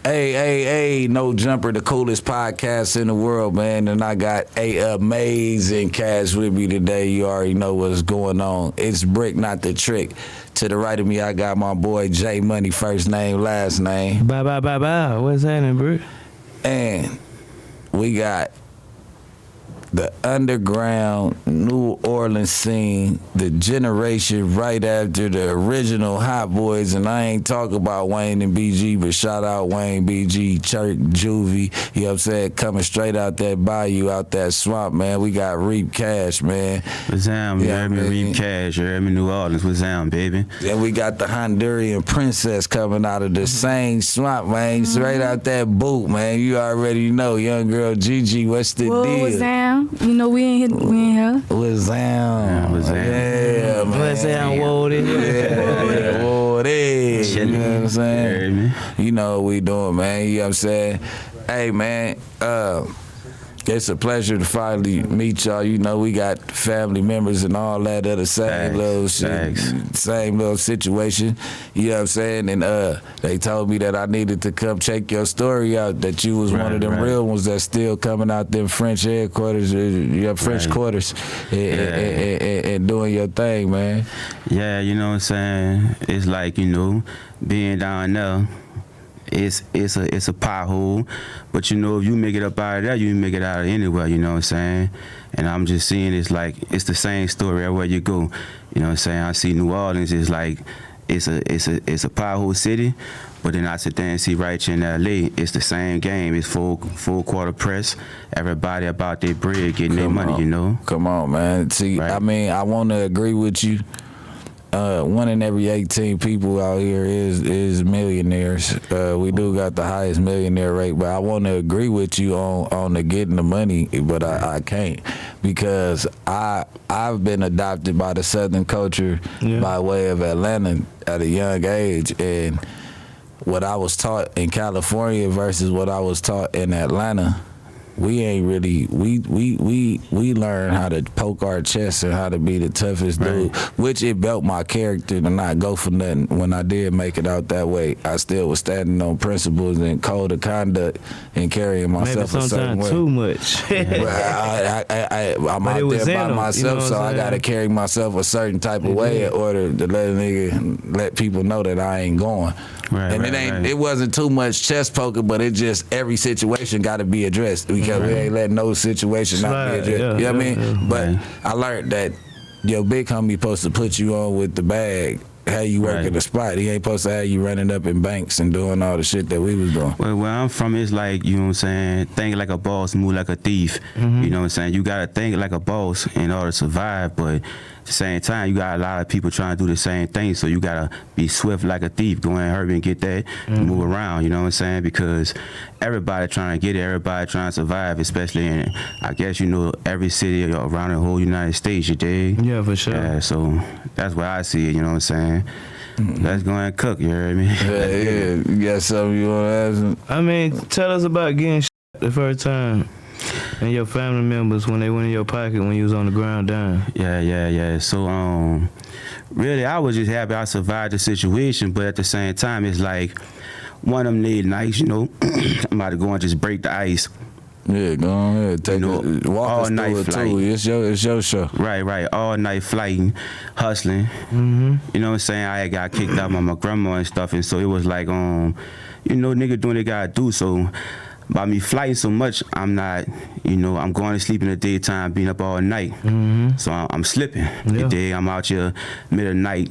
Hey, No Jumper, the coolest podcast in the world, man. And I got a amazing cast with me today. You already know what's going on. It's Brick, not the trick. To the right of me, I got my boy Jmoney, first name, last name. Bye. What's happening, Brick? And we got the underground New Orleans scene, the generation right after the original Hot Boys, and I ain't talking about Wayne and BG, but shout out Wayne, BG, Church, Juvie, you know what I'm saying, coming straight out that bayou, out that swamp, man. We got Reap Cash, man. What's down, you heard me, Reap Cash, you heard me, New Orleans, what's down, baby? Then we got the Honduran princess coming out of the same swamp, man, straight out that boot, man. You already know, young girl Gigi, what's the deal? What's down? You know we ain't here. What's down? What's down? Yeah, man. What's down, Woody? Yeah, Woody. You know what I'm saying? Yeah, you know what we doing, man. You know what I'm saying? Hey, man, it's a pleasure to finally meet y'all. You know, we got family members and all that other same little shit, same little situation. You know what I'm saying? And they told me that I needed to come check your story out, that you was one of them real ones that's still coming out them French headquarters, your French quarters, and doing your thing, man. Yeah, you know what I'm saying? It's like, you know, being down there, it's a pothole, but you know, if you make it up out of there, you make it out of anywhere, you know what I'm saying? And I'm just seeing it's like it's the same story everywhere you go. You know what I'm saying? I see New Orleans is like it's a pothole city, but then I sit there and see right here in LA, it's the same game. It's full quarter press. Everybody about their bread, getting their money, you know? Come on, man. See, right. I mean, I want to agree with you. 1 in every 18 people out here is millionaires. We do got the highest millionaire rate, but I want to agree with you on the getting the money, but I can't, because I've been adopted by the Southern culture by way of Atlanta at a young age, and what I was taught in California versus what I was taught in Atlanta, we ain't really we learn how to poke our chest and how to be the toughest dude, which it built my character to not go for nothing. When I did make it out that way, I still was standing on principles and code of conduct and carrying myself a certain way. Too much. Well, I'm out there by myself, you know, so I gotta carry myself a certain type of way in order to let people know that I ain't going. It wasn't too much chest poking, but it just every situation got to be addressed, because we ain't letting no situation not be addressed. You know what I mean? But I learned that your big homie supposed to put you on with the bag, how you work at the spot. He ain't supposed to have you running up in banks and doing all the shit that we was doing. Well, where I'm from, it's like, you know what I'm saying, think like a boss, move like a thief. You know what I'm saying? You gotta think like a boss in order to survive, but at the same time, you got a lot of people trying to do the same thing, so you gotta be swift like a thief, go and hurry and get that, move around, you know what I'm saying? Because everybody trying to get it, everybody trying to survive, especially in, I guess, you know, every city around the whole United States, you dig? Yeah, for sure. Yeah, so that's where I see it, you know what I'm saying? Let's go and cook, you heard me? Yeah. You got something you want to ask him? I mean, tell us about getting the first time, and your family members when they went in your pocket when you was on the ground down. Yeah. So, really, I was just happy I survived the situation, but at the same time, it's like one of them late nights, you know, I'm about to go and just break the ice. Yeah, go ahead. Take walk all us night through it flight. too. It's your show. Right. All night flighting, hustling. You know what I'm saying? I had got kicked out by my grandma and stuff, and so it was like, you know, nigga doing what they gotta do. So by me flying so much, I'm not, you know, I'm going to sleep in the daytime, being up all night. So I'm slipping. You dig? I'm out here middle of the night,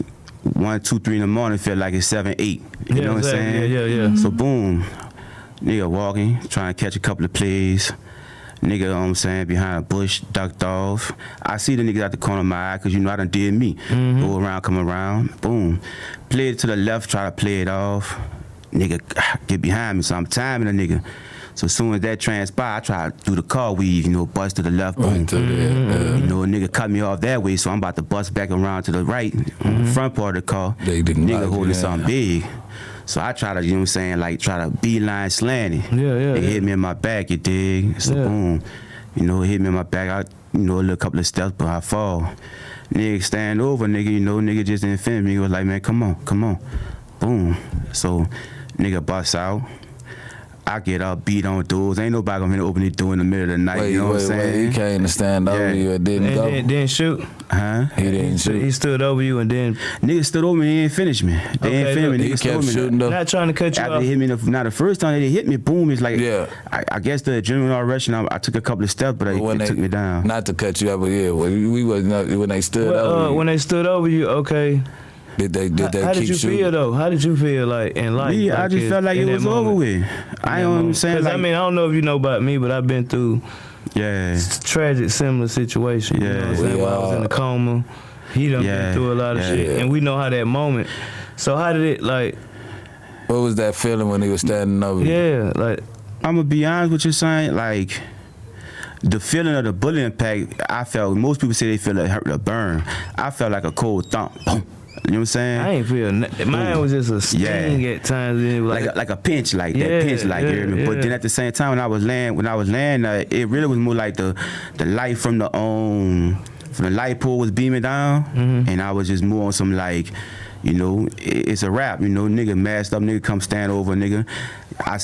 1, 2, 3 in the morning, feel like it's 7, 8. You know what I'm saying? Yeah. So boom, nigga walking, trying to catch a couple of plays. Nigga, you know what I'm saying, behind a bush, ducked off. I see the nigga out the corner of my eye, because, you know, I done did me. Go around, come around, boom. Play it to the left, try to play it off. Nigga, get behind me, so I'm timing the nigga. So as soon as that transpired, I tried to do the car weave, you know, bust to the left, boom. You know, a nigga cut me off that way, so I'm about to bust back around to the right, on the front part of the car. Nigga holding something big. So I try to, you know what I'm saying, like try to beeline slant it. It hit me in my back, you dig? So boom, you know, it hit me in my back. I, you know, a little couple of steps, but I fall. Nigga stand over, nigga, you know, nigga just didn't fit me. He was like, man, come on. Boom. So nigga bust out. I get up, beat on doors. Ain't nobody gonna open the door in the middle of the night. You know what I'm saying? He came to stand over you and didn't go. Didn't shoot. Huh? He didn't shoot. He stood over you and then. Niggas stood over me. They ain't finished me. They ain't finished me. He Niggas stood kept over me. shooting though. Not trying to cut you After off. they hit me, now the first time they hit me, boom, it's like, Yeah. I guess the adrenaline rush, and I took a couple of steps, but it took me down. Not to cut you up, but yeah, we was when they stood over you. When they stood over you, okay. Did they How did keep you shooting? feel though? How did you feel like in life? Me, like I just felt like in it that was over moment? with. I don't understand. Cause Like, I mean, I don't know if you know about me, but I've been through tragic, similar situation. You know what I'm saying? When I was in a coma, he done been through a lot of shit, and we know how that moment. So how did it like? What was that feeling when he was standing over you? Yeah, like I'm gonna be honest with you, saying like. The feeling of the bullet impact, I felt. Most people say they feel it hurt, a burn. I felt like a cold thump. Boom. You know what I'm saying? I ain't feel mine was just a sting at times. And it was like a pinch, like that pinch, like you hear me. But then at the same time, when I was laying, it really was more like the light from the light pole was beaming down, and I was just more on some like. You know, it's a rap. You know, nigga masked up, nigga come stand over, nigga.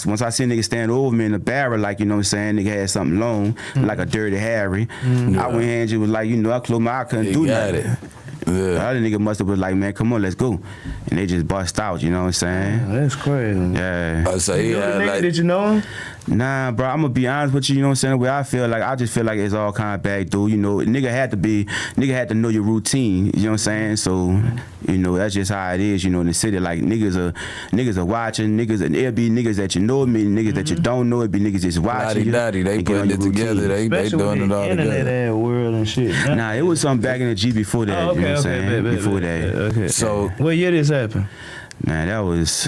Once I see a nigga stand over me in the barrel, like, you know what I'm saying, nigga had something long, like a dirty Harry. I went ahead and just was like, you know, I closed my eye, I couldn't do nothing. The other nigga must have been like, man, come on, let's go. And they just bust out, you know what I'm saying? Oh, that's crazy. Yeah. So he had like, did you know him? Nah, bro, I'm gonna be honest with you, you know what I'm saying? The way I feel, like, I just feel like it's all kind of bad, dude. You know, nigga had to know your routine, you know what I'm saying? So, you know, that's just how it is, you know, in the city. Like, niggas are watching, it'll be niggas that you know, niggas that you don't know, it be niggas just watching. Daddy, they putting it together, they doing it all together. Internet world and shit. Nah, it was something back in the G before that, you know what I'm saying? Before that. Okay. So, what year this happened? Man, that was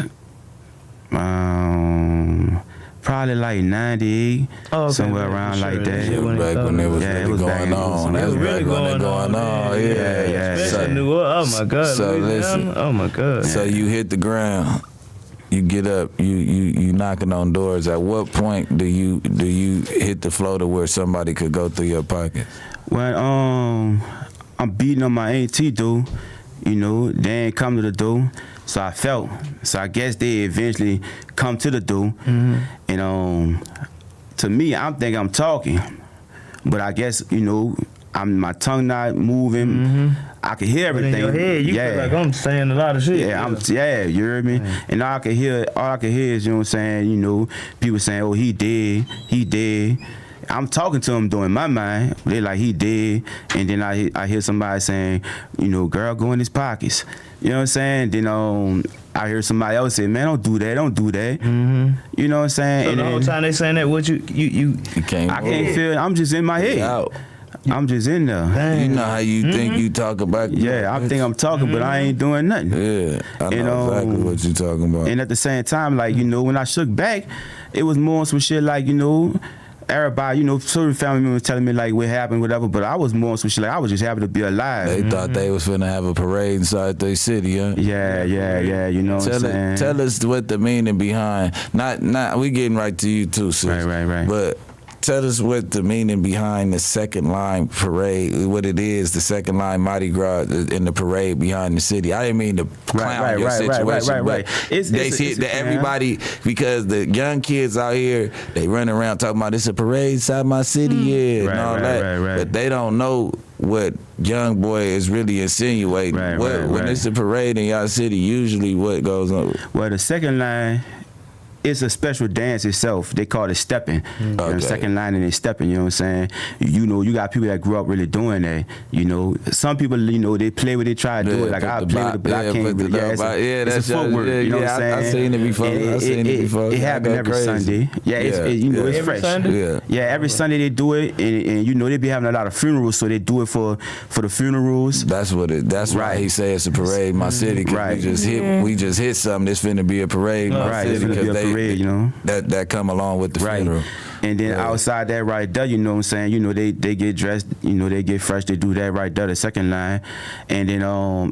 probably like 98, somewhere around like that. it was back when it was really going on. It was really going on. Yeah. Especially New Orleans. Oh my God. So listen. Oh my God. So you hit the ground. You get up, you knocking on doors. At what point do you hit the floor to where somebody could go through your pocket? Well, I'm beating on my auntie, dude. You know, they ain't come to the door. So I guess they eventually come to the door. And to me, I'm thinking I'm talking. But I guess, you know, my tongue not moving. I can hear everything. But in your head, you feel like I'm saying a lot of shit. Yeah, you heard me? And all I can hear is, you know what I'm saying, you know, people saying, oh, he dead. I'm talking to him doing my mind. They like, he dead. And then I hear somebody saying, you know, girl, go in his pockets. You know what I'm saying? Then I hear somebody else say, man, don't do that. You know what I'm saying? So and the whole time they saying that, what you can't. I can't feel it. I'm just in my head. Out. I'm just in there. You know how you think you talk about. Yeah, I think I'm talking, but I ain't doing nothing. Yeah, I know exactly what you're talking about. And at the same time, like, you know, when I shook back, it was more some shit like, you know, everybody, you know, certain family members telling me like what happened, whatever, but I was more on some shit like I was just happy to be alive. They thought they was finna have a parade inside their city, huh? Yeah, you know what I'm saying? Tell us what the meaning behind, not we getting right to you too, sis. Right. But tell us what the meaning behind the second line parade, what it is, the second line Mardi Gras in the parade behind the city. I didn't mean to clown your situation, but they see everybody, because the young kids out here, they run around talking about it's a parade inside my city, and all that. But they don't know what young boy is really insinuating. When it's a parade in y'all city, usually what goes on? Well, the second line, it's a special dance itself. They call it stepping. The second line and they stepping, you know what I'm saying? You know, you got people that grew up really doing that. You know, some people, you know, they play what they try to do it. Like I play with it, but I can't. It's a footwork. You know what I'm saying? I've seen it before. It happened every Sunday. You know, it's fresh. Sunday? Yeah, every Sunday they do it, and you know they be having a lot of funerals, so they do it for the funerals. That's why he say it's a parade in my city. Cause we just hit something. It's finna be a parade in my city, because you know, that come along with the funeral. And then outside that right there, you know what I'm saying, you know, they get dressed, you know, they get fresh, they do that right there, the second line. And then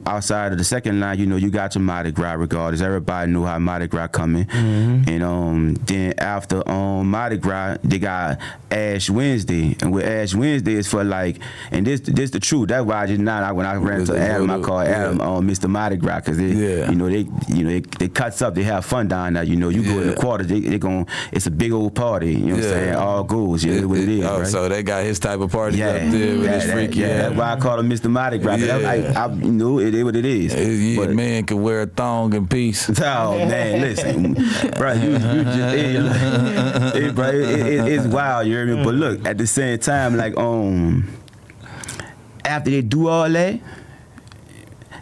outside of the second line, you know, you got your Mardi Gras regardless. Everybody knew how Mardi Gras coming. And then after Mardi Gras, they got Ash Wednesday. And with Ash Wednesday is for like, and this the truth. That's why I just not when I ran to Adam, I called Adam Mr. Mardi Gras, because they cuts up, they have fun down there. You know, you go in the quarter, they gon' it's a big old party. You know what I'm saying? All goes. You know what it is, right? So they got his type of party up there with his freaky. That's why I call him Mr. Mardi Gras. I know it is what it is. But man can wear a thong in peace. Oh man, listen, bro, you just bro, it's wild. You hear me? But look, at the same time, like after they do all that,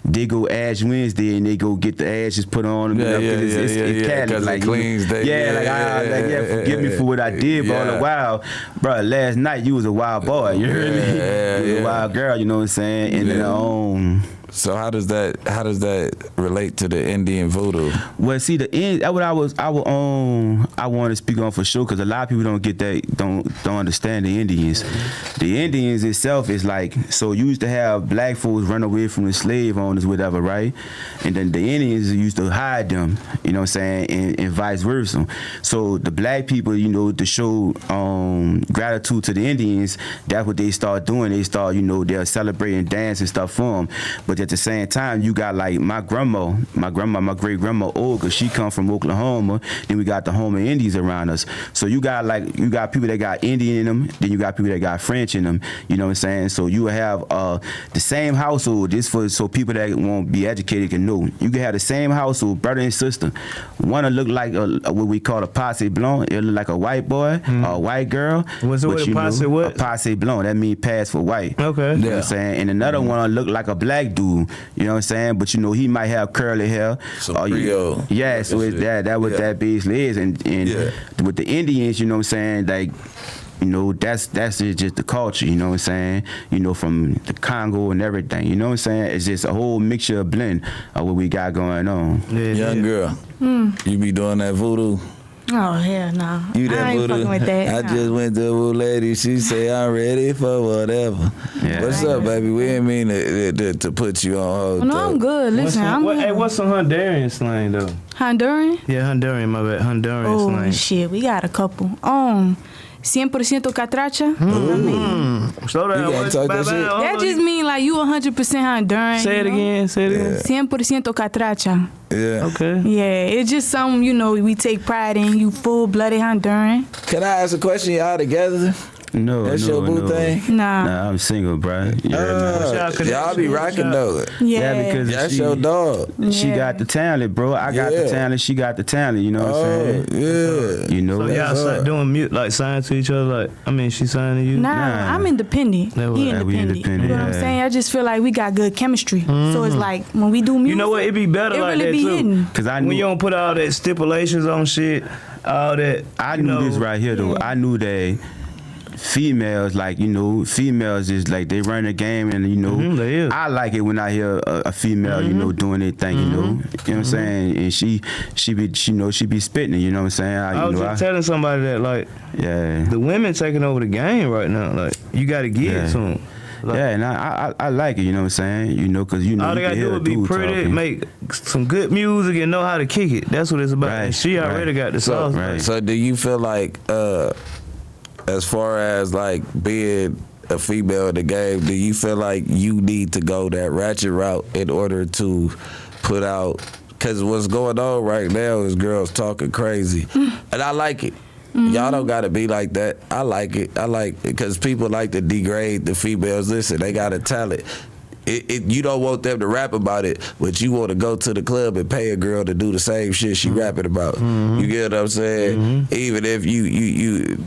they go Ash Wednesday and they go get the ashes put on them. It's Cali, like, cleans day. Forgive me for what I did, but all the while, bro, last night you was a wild boy. You heard me? You was a wild girl. You know what I'm saying? And then so how does that relate to the Indian voodoo? Well, see, that's what I want to speak on for sure, because a lot of people don't get that, don't understand the Indians. The Indians itself is like, so you used to have black folks run away from the slave owners, whatever, right? And then the Indians used to hide them, you know what I'm saying, and vice versa. So the black people, you know, to show gratitude to the Indians, that's what they start doing. They start, you know, they're celebrating, dance and stuff for them. But at the same time, you got like my great grandma Olga, she come from Oklahoma. Then we got the Homer Indians around us. So you got people that got Indian in them, then you got people that got French in them. You know what I'm saying? So you have the same household. This so people that won't be educated can know. You can have the same household, brother and sister. One will look like what we call a passe blonde. It'll look like a white boy or a white girl. What's a passe what? A passe blonde. That means pass for white. Okay. You know what I'm saying? And another one will look like a black dude. You know what I'm saying? But you know, he might have curly hair. So Creole. Yeah, so it's that what that basically is. And with the Indians, you know what I'm saying, like, you know, that's just the culture, you know what I'm saying? You know, from the Congo and everything, you know what I'm saying? It's just a whole mixture of blend of what we got going on. Young girl, you be doing that voodoo? Oh, hell no. You that I ain't voodoo? fucking with that. I just went to a voodoo lady. She say, I'm ready for whatever. Yeah. What's up, baby? We didn't mean to put you on hold. No, I'm good. Listen, I'm good. Hey, what's some Honduran slang, though? Honduran? Yeah, Honduran, my bad. Honduran slang. Oh, shit. We got a couple. 100% catracha. Slow down. You gotta talk that shit. That just mean like you 100% Honduran. Say it again. Say it again. 100% catracha. Yeah. Okay. Yeah, it's just something, you know, we take pride in. You full-blooded Honduran. Can I ask a question? Y'all together? No, That's your boo thing? Nah. I'm single, bro. Y'all be rocking though. Yeah. because That's your dog. She got the talent, bro. I got the talent. She got the talent. You know what I'm saying? Yeah. You know. So y'all start doing mute, like sign to each other. Like, I mean, she signed to you. Nah, I'm independent. He independent. You know what I'm saying? I just feel like we got good chemistry. So it's like when we do music, You know what? It be better like really that be too. hidden. Because I knew When you don't put all that stipulations on shit, all that. I knew this right here though. I knew that females, like, you know, females is like they run the game, and you know, they is. I like it when I hear a female, you know, doing their thing, you know. You know what I'm saying? And she be spitting it, you know what I'm saying? I was just telling somebody that, like, the women taking over the game right now. Like, you got to give it to them. Like, and I like it, you know what I'm saying? You know, because you know, all they gotta do is be pretty, talking. make some good music, and know how to kick it. That's what it's about. Right, And she already got the sauce. right. So do you feel like, as far as like being a female in the game, do you feel like you need to go that ratchet route in order to put out? Because what's going on right now is girls talking crazy, and I like it. Y'all don't gotta be like that. I like it. I like it because people like to degrade the females. Listen, they got a talent. You don't want them to rap about it, but you want to go to the club and pay a girl to do the same shit she rapping about. You get what I'm saying? Even if you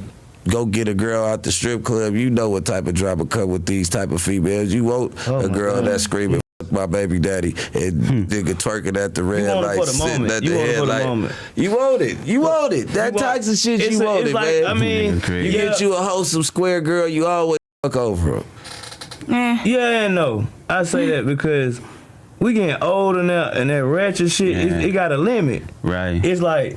go get a girl out the strip club, you know what type of drama come with these type of females. You want a girl that's screaming, "Fuck my baby daddy," and nigga twerking at the red light, sitting at the headlight. You want it. You want it. That toxic shit, you want it, man. I mean, you get you a wholesome square girl, you always fuck over her. Yeah and no. I say that because we getting older now, and that ratchet shit, it got a limit. Right. It's like,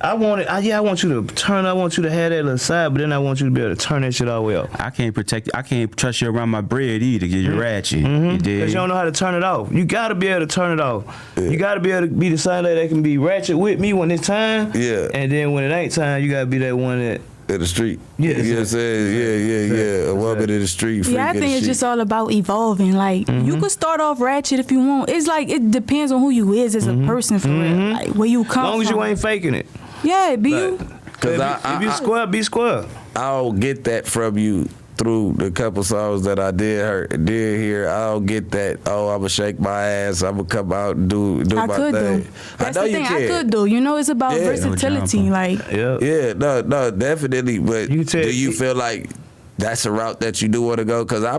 I want you to turn. I want you to have that little side, but then I want you to be able to turn that shit all the way up. I can't trust you around my bread either. Get you ratchet. You dig? Because you don't know how to turn it off. You gotta be able to turn it off. Yeah. You gotta be able to be the side that can be ratchet with me when it's time. Yeah. And then when it ain't time, you gotta be that one that. In the street. Yeah, you know what I'm saying? Yeah. A woman in the street. Yeah, I think it's just all about evolving. Like, you could start off ratchet if you want. It's like, it depends on who you is as a person for real. Like, where you come from. As long as you ain't faking it. Yeah, be you. Cause if you square, be square. I'll get that from you through the couple songs that I did hear. I'll get that. Oh, I'ma shake my ass. I'ma come out and do my thing. That's the thing. I could do. You know, it's about versatility. Like, no, definitely. But do you feel like that's a route that you do want to go? Because I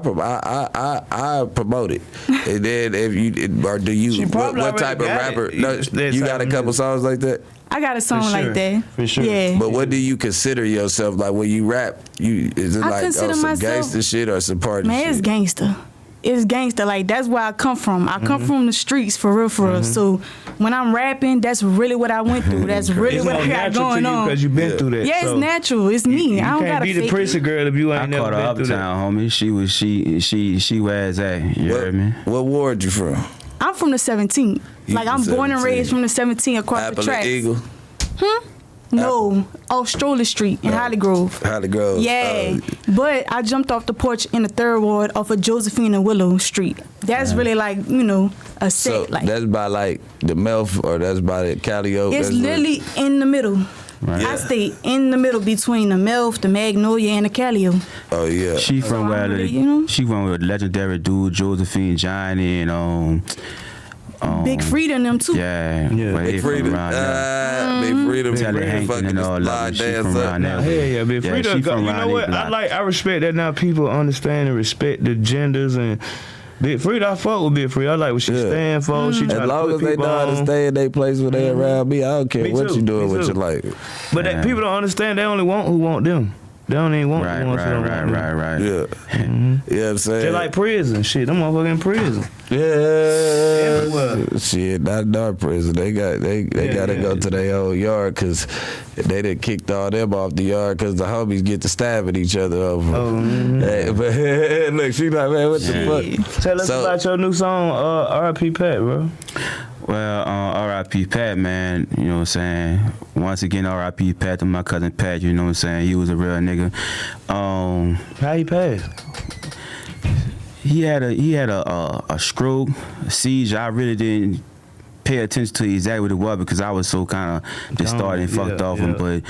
promote it. And then if you or do you? What type of rapper? You got a couple songs like that? I got a song like that. For sure. Yeah. But what do you consider yourself? Like when you rap, is it like some gangster shit or some party shit? Man, it's gangster. It's gangster. Like, that's where I come from. I come from the streets, for real. So when I'm rapping, that's really what I went through. That's really what I got going on. Because you've been through that. Yeah, it's natural. It's me. I don't gotta fake it. You can't be the prissy girl if you ain't never been through that. I caught her uptown, homie. She wears that. You heard me? What ward you from? I'm from the 17th. Like, I'm born and raised from the 17th across the tracks. Eagle? No, off Stroller Street in Holly Grove. Holly Grove. Yeah, but I jumped off the porch in the 3rd ward off of Josephine and Willow Street. That's really like, a set. So like, that's by like the Melf or that's by the Calliope? It's literally in the middle. Right. I stay in the middle between the Melf, the Magnolia, and the Calliope. Oh yeah. She from where she from with legendary dude Josephine, Johnny, and Big Freedom and them too. Yeah. Big Freedom. Big Freedom. Telly Hankin and all that. She from around there. Yeah, Big Freedom. You know what? I respect that now. People understand and respect the genders and. Big Freedom, I fuck with Big Freedom. I like what she stand for. She as long as they know how to stay in their place when they around me, I don't care what you doing with your life. But that people don't understand. They only want who want them. They don't even want the ones who don't want them. Right. Yeah. You know what I'm saying? They like prison. Shit, them motherfuckers in prison. Yeah. Everywhere. Shit, not in our prison. They gotta go to their own yard because they done kicked all them off the yard because the homies get to stabbing each other over. But look, she like, man, what the fuck? Tell us about your new song, R.I.P. Pat, bro. Well, R.I.P. Pat, man, you know what I'm saying? Once again, R.I.P. Pat to my cousin Pat, you know what I'm saying? He was a real nigga. How he passed? He had a stroke, a seizure. I really didn't pay attention to exactly what it was because I was so kind of distorted and fucked off him. But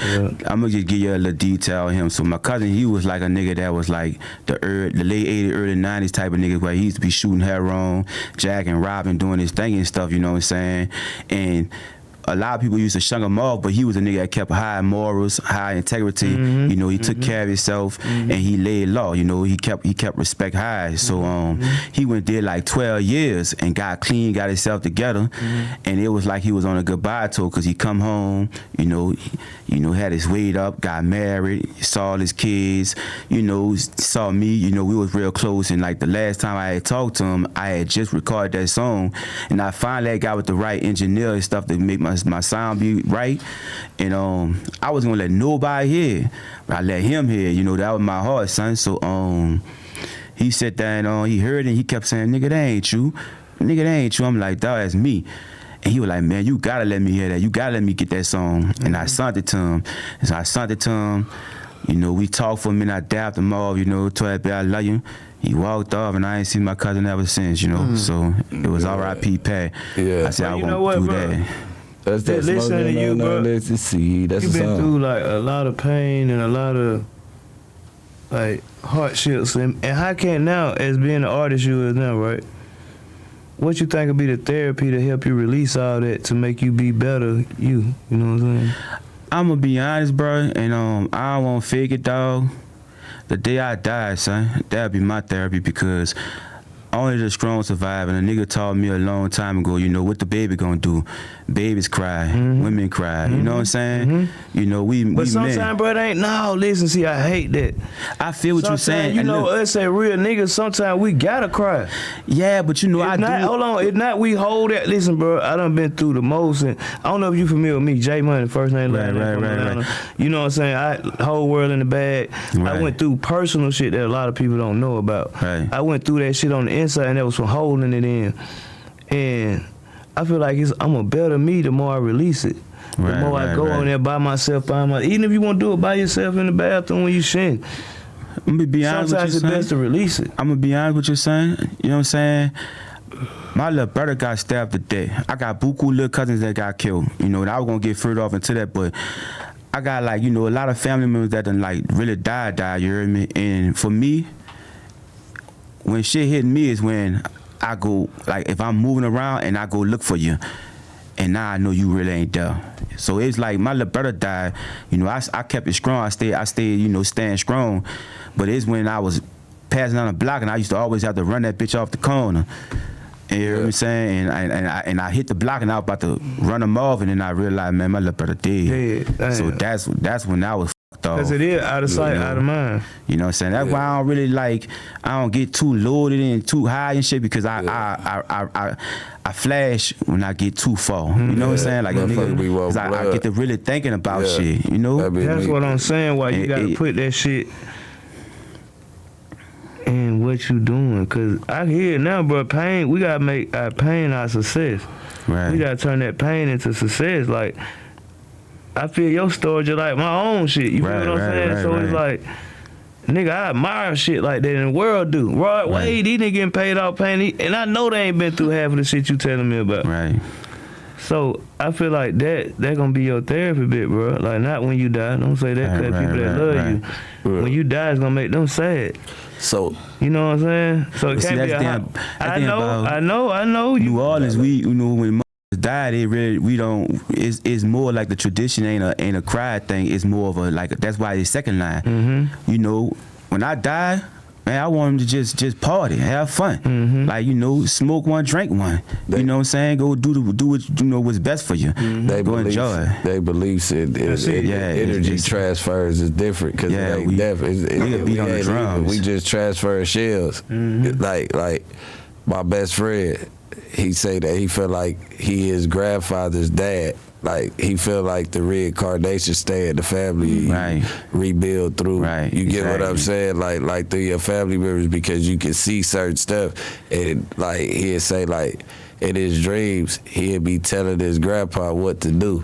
I'm gonna just give you a little detail on him. So my cousin, he was like a nigga that was like the late 80s, early 90s type of nigga where he used to be shooting heroin, jacking, robbing, doing his thing and stuff, you know what I'm saying? And a lot of people used to shun him off, but he was a nigga that kept high morals, high integrity. You know, he took care of himself and he laid law. You know, he kept respect high. So he went there like 12 years and got clean, got himself together, and it was like he was on a goodbye tour because he come home, you know, had his weight up, got married, saw his kids, you know, saw me. You know, we was real close, and like the last time I had talked to him, I had just recorded that song, and I finally got with the right engineer and stuff to make my sound be right, and I wasn't gonna let nobody hear, but I let him hear. You know, that was my heart, son. So he sat down, he heard it, and he kept saying, "Nigga, that ain't you. Nigga, that ain't you." I'm like, "Dawg, that's me." And he was like, "Man, you gotta let me hear that. You gotta let me get that song." And I sent it to him. And so I sent it to him. You know, we talked for a minute. I dapped him off. You know, told that I love you. He walked off, and I ain't seen my cousin ever since. You know, so it was R.I.P. Pat. Yeah. I said, well, I won't do that. That's that listening to you, bro. Let's see. That's You've been through like a lot of pain and a lot of like hardships, and how can now, as being an artist you is now, right? What you think would be the therapy to help you release all that to make you be better? You know what I'm saying? I'm gonna be honest, bro, and I don't want to fake it, dog. The day I die, son, that'll be my therapy because only the strong survive. And a nigga told me a long time ago, you know, what the baby gonna do? Babies cry, women cry. You know what I'm saying? You know, But sometimes, bro, it ain't. No, listen, see, I hate that. I feel what you're saying. You know, us as real niggas, sometimes we gotta cry. Yeah, but you know, Hold on, it's not we hold that. Listen, bro, I done been through the most, and I don't know if you familiar with me, Jmoney, first name, last name. Right. You know what I'm saying? Whole world in the bag. Right. I went through personal shit that a lot of people don't know about. Right. I went through that shit on the inside, and that was from holding it in. And I feel like I'm a better me the more I release it. The more I go on there by myself, even if you want to do it by yourself in the bathroom when you shin. I'm gonna be honest Sometimes with it's you, best to release it. I'm gonna be honest with you, son. You know what I'm saying? My little brother got stabbed today. I got buku little cousins that got killed. You know, and I was gonna get further off into that, but I got like, you know, a lot of family members that done like really died, you heard me? And for me, when shit hit me is when I go, like if I'm moving around and I go look for you, and now I know you really ain't there. So it's like my little brother died, you know, I kept it strong, I stayed, you know, staying strong. But it's when I was passing down the block and I used to always have to run that bitch off the corner. And you hear what I'm saying? And I hit the block and I was about to run him off, and then I realized, man, my little brother dead. So that's when I was fucked off. Because it is out of sight, out of mind. You know what I'm saying? That's why I don't really like, I don't get too loaded and too high and shit, because I flash when I get too far. You know what I'm saying? Like a nigga, 'cause I get to really thinking about shit, you know? That's what I'm saying, why you gotta put that shit in what you doing. Cause I hear it now, bro, pain, we gotta make our pain our success. Right. We gotta turn that pain into success. Like, I feel your story just like my own shit. You feel what I'm saying? So it's like, nigga, I admire shit like that in the world do. Rod Wade, these niggas getting paid off pain, and I know they ain't been through half of the shit you telling me about. Right. So I feel like that gonna be your therapy bit, bro. Like, not when you die. Don't say that, because people that love you, when you die, it's gonna make them sad. So you know what I'm saying? So it can't be I know. New Orleans, you know, when mothers died, it really, we don't. It's more like the tradition ain't a cry thing. It's more of a, like, that's why it's second line. You know, when I die, man, I want them to just party, have fun. Like, you know, smoke one, drink one. You know what I'm saying? Go do what you know what's best for you. They go enjoy. They beliefs energy transfers is different, because we beat on the drums. We just transfer shells. Like my best friend, he say that he feel like he his grandfather's dad. Like, he feel like the reincarnation stay in the family, rebuild through. You get what I'm saying? Like through your family members, because you can see certain stuff. And like, he'd say, like, in his dreams, he'd be telling his grandpa what to do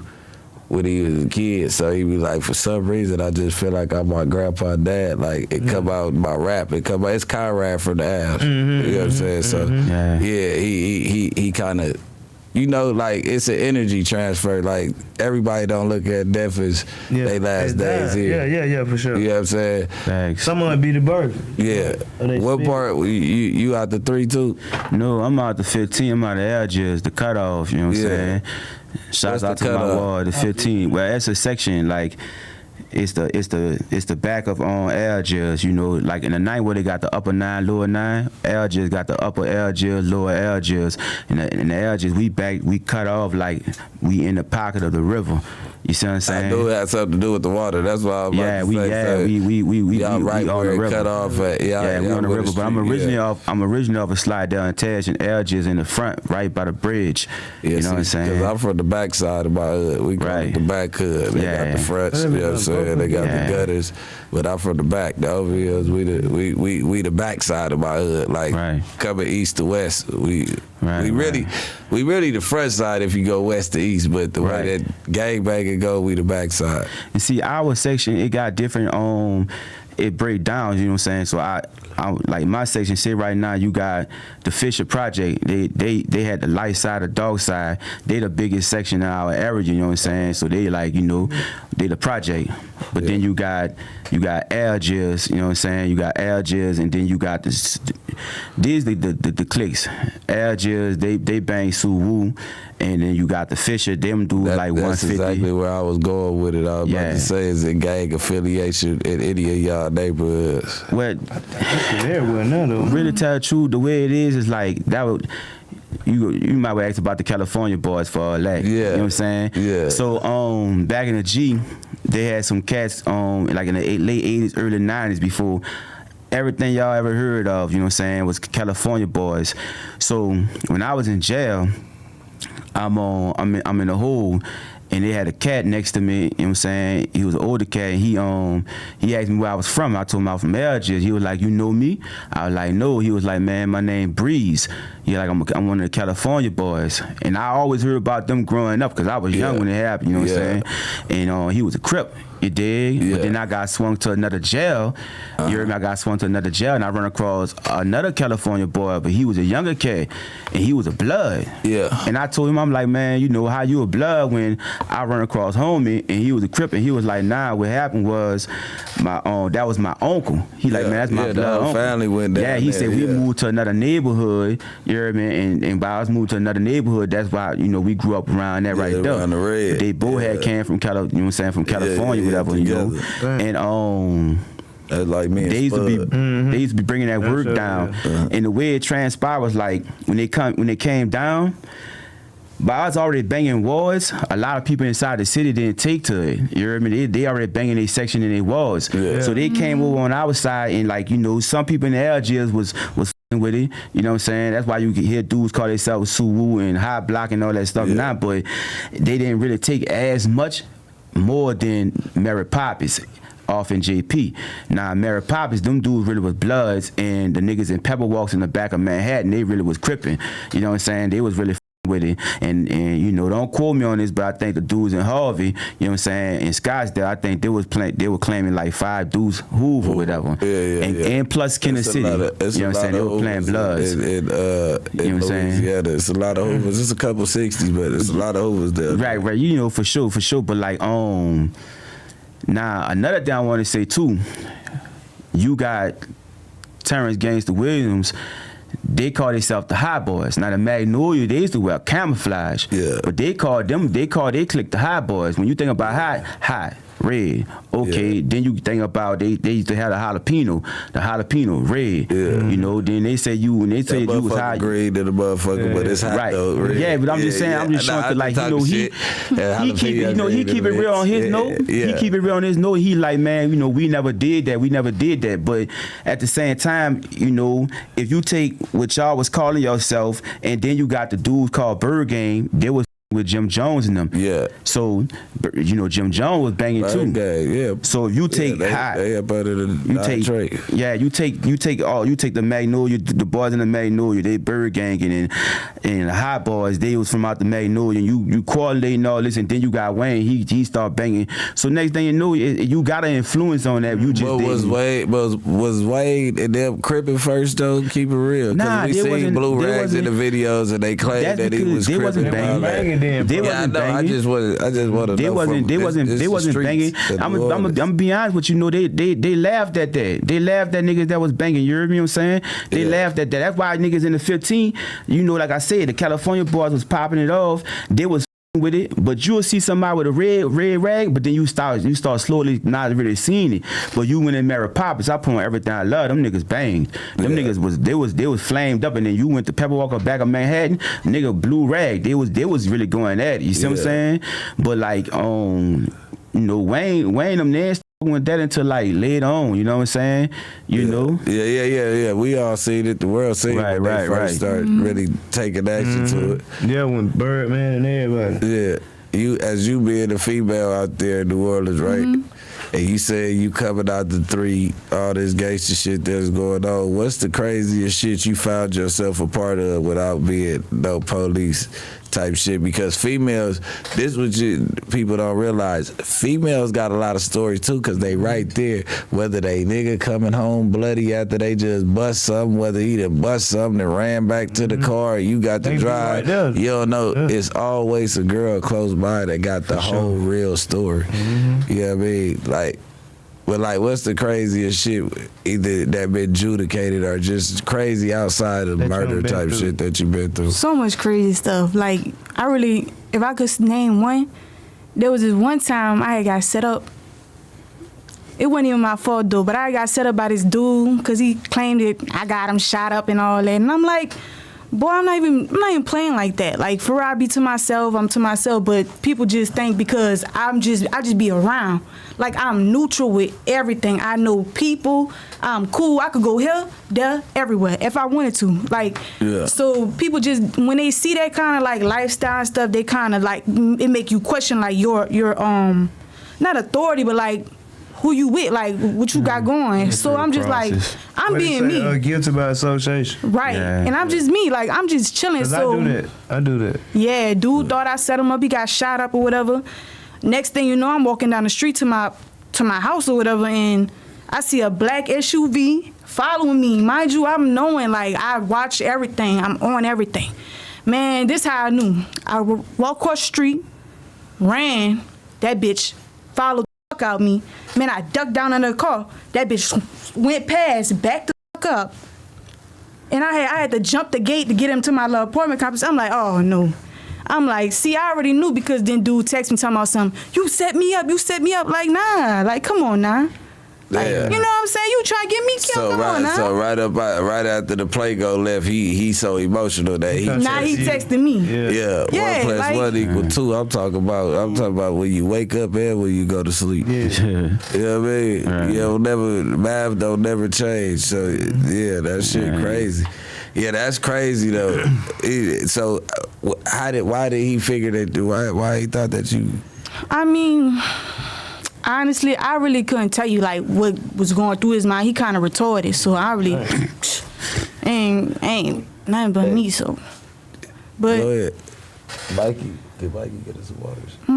when he was a kid. So he'd be like, for some reason, I just feel like I'm my grandpa's dad. Like, it come out in my rap. It's Conrad from the Avs. You know what I'm saying? So he kind of, you know, like, it's an energy transfer. Like, everybody don't look at death as they last days here. Yeah, for sure. You know what I'm saying? Thanks. Someone be the birth. Yeah. What part, you out the 3 too? No, I'm out the 15. I'm out the edges, the cutoff, you know what I'm saying? Shouts out to my ward, the 15. Well, that's a section, like, it's the back of on L-gels, you know, like in the 9 where they got the upper 9, lower 9, L-gels got the upper L-gels, lower L-gels. In the L-gels, we cut off like we in the pocket of the river. You see what I'm saying? I knew it had something to do with the water. That's why I'm about to say. We y'all right on where the it river. cut off at. We on the river. But I'm originally off a slide down Taj, and L-gels in the front, right by the bridge. You know what I'm saying? Because I'm from the back side of my hood. We call it the back hood. They got the fronts. You know what I'm saying? They got the gutters. But I'm from the back. The over hills, we the back side of my hood. Like, coming east to west. We really the front side if you go west to east, but the way that gangbanging go, we the back side. And see, our section, it got different it break down, you know what I'm saying? So I like my section, say right now you got the Fisher Project. They had the light side, the dark side. They the biggest section in our area, you know what I'm saying? So they, like, you know, they the project. But then you got Algiers, you know what I'm saying? You got Algiers, and then you got these the cliques. Algiers, they bang Suwu, and then you got the Fisher, them do like 150. That's exactly where I was going with it. I was about to say, is it gang affiliation in any of y'all neighborhoods? Well, really tell the truth, the way it is like that would. You might well ask about the California boys for all that. Yeah. You know what I'm saying? Yeah. So back in the G, they had some cats like in the late 80s, early 90s before everything y'all ever heard of, you know what I'm saying, was California boys. So when I was in jail, I'm in the hole, and they had a cat next to me, you know what I'm saying? He was an older cat, and he asked me where I was from. I told him I was from Algiers. He was like, you know me? I was like, no. He was like, man, my name Breeze. He like, I'm one of the California boys. And I always heard about them growing up because I was young when it happened, you know what I'm saying? And he was a Crip. You dig? Yeah. But then I got swung to another jail. You heard me? I got swung to another jail, and I run across another California boy, but he was a younger kid, and he was a blood. Yeah. And I told him, I'm like, man, you know how you a blood when I run across homie, and he was a Crip, and he was like, nah, what happened was that was my uncle. He like, man, that's my blood uncle. Family went down. Yeah, he said we moved to another neighborhood. You heard me? And by us moving to another neighborhood, that's why we grew up around that right there. Around the red. They both had came from you know what I'm saying, from California. Whatever, you know, and like me, they used to be bringing that work down, and the way it transpired was like when they came down. By us already banging walls, a lot of people inside the city didn't take to it. You heard me? They already banging their section in their walls, so they came over on our side, and like some people in the Algiers was with it, you know what I'm saying? That's why you can hear dudes call themselves Suwu and high block and all that stuff now, but they didn't really take as much more than Mary Poppins off in JP. Now Mary Poppins, them dudes really was Bloods, and the niggas in Pepper Walks in the back of Manhattan, they really was cripping. You know what I'm saying? They was really with it, and don't quote me on this, but I think the dudes in Harvey, you know what I'm saying, in Scottsdale, I think they were claiming like 5 dudes Hoover or whatever, and plus Kansas City, you know what I'm saying, they were playing Bloods, you know what I'm saying, it's a lot of Hoovers, it's a couple 60s, but it's a lot of Hoovers there, right, you know, for sure, but like now another thing I want to say too, you got Terrence Gangsta Williams. They call themselves the High Boys. Now the Magnolia, they used to wear camouflage. Yeah. But they call they click the High Boys. When you think about high, red. Okay, then you think about they used to have the jalapeno red. Yeah. You know, then they say you was high. Grade to the motherfucker, but it's hot though. Red. Yeah, but I'm just saying, I'm just showing like, you know, he keep it real on his note. He keep it real on his note. He like, man, you know, we never did that. But at the same time, you know, if you take what y'all was calling yourself, and then you got the dudes called Bird Game, they was with Jim Jones and them. Yeah. So, you know, Jim Jones was banging too. Yeah. So if you take they better than you take the Magnolia, the boys in the Magnolia, they Bird Ganging, and the Hot Boys, they was from out the Magnolia, and you coordinating all this, and then you got Wayne, he start banging. So next thing you know, you got an influence on that. You just was Wade and them cripping first though? Keep it real. Nah, we seen Blue Rags in the videos, and they claimed that he was cripping. Wasn't banging. They wasn't banging. I just want to They wasn't banging. I'm gonna be honest with you. Know they laughed at that. They laughed at niggas that was banging. You heard me? What I'm saying? They laughed at that. That's why niggas in the 15. You know, like I said, the California boys was popping it off. They was with it, but you'll see somebody with a red rag, but then you start slowly not really seeing it. But you went in Mary Poppins, I put on everything I love. Them niggas banged. Them niggas was flamed up, and then you went to Pepper Walker back of Manhattan, nigga blue rag. They was really going at it. You see what I'm saying? But like you know, Wayne them nasty went that until like later on, you know what I'm saying? You know? Yeah. We all seen it. The world seen it when they first started really taking action to it. Yeah, when Birdman and everybody. Yeah. You being a female out there in New Orleans, right? And you say you coming out the 3, all this gangster shit that's going on. What's the craziest shit you found yourself a part of without being no police type shit, because females, this what people don't realize, females got a lot of stories too, because they right there, whether they nigga coming home bloody after they just bust something, whether he done bust something and ran back to the car, you got to drive, right, you don't know, it's always a girl close by that got the whole real story. You know what I mean? Like, but like, what's the craziest shit either that been adjudicated or just crazy outside of murder type shit that you been through? So much crazy stuff. Like, if I could name one, there was this one time I had got set up. It wasn't even my fault though, but I got set up by this dude because he claimed that I got him shot up and all that. And I'm like, boy, I'm not even playing like that. Like, for real, I be to myself, I'm to myself, but people just think because I just be around. Like, I'm neutral with everything. I know people, I'm cool. I could go here, there, everywhere if I wanted to. Like, so people just, when they see that kind of like lifestyle and stuff, they kind of like, it make you question like your not authority, but like, who you with, like what you got going. So I'm just like, I'm being me. Guilty by association. Right. And I'm just me, like I'm just chilling. So I do that. Yeah, dude thought I set him up, he got shot up or whatever. Next thing you know, I'm walking down the street to my house or whatever, and I see a black SUV following me. Mind you, I'm knowing, like, I watch everything, I'm on everything. Man, this how I knew. I walked across the street, ran, that bitch followed out me. Man, I ducked down under the car. That bitch went past, backed the fuck up. And I had to jump the gate to get him to my little apartment complex. I'm like, oh no. I'm like, see, I already knew because then dude text me talking about something. You set me up. Like, nah. Like, come on now. Like, you know what I'm saying? You trying to get me killed? Come on now. So right after the play go left, he so emotional that he texted me. Yeah. 1 + 1 = 2. I'm talking about when you wake up and when you go to sleep. Yeah. You know what I mean? Right. Yeah, math don't never change. So yeah, that shit crazy. Yeah, that's crazy though. So why did he figure that? Why he thought that you? I mean, honestly, I really couldn't tell you like what was going through his mind. He kind of retorted, so I really ain't nothing but me. So, but go ahead, Mikey. Did Mikey get us some waters? I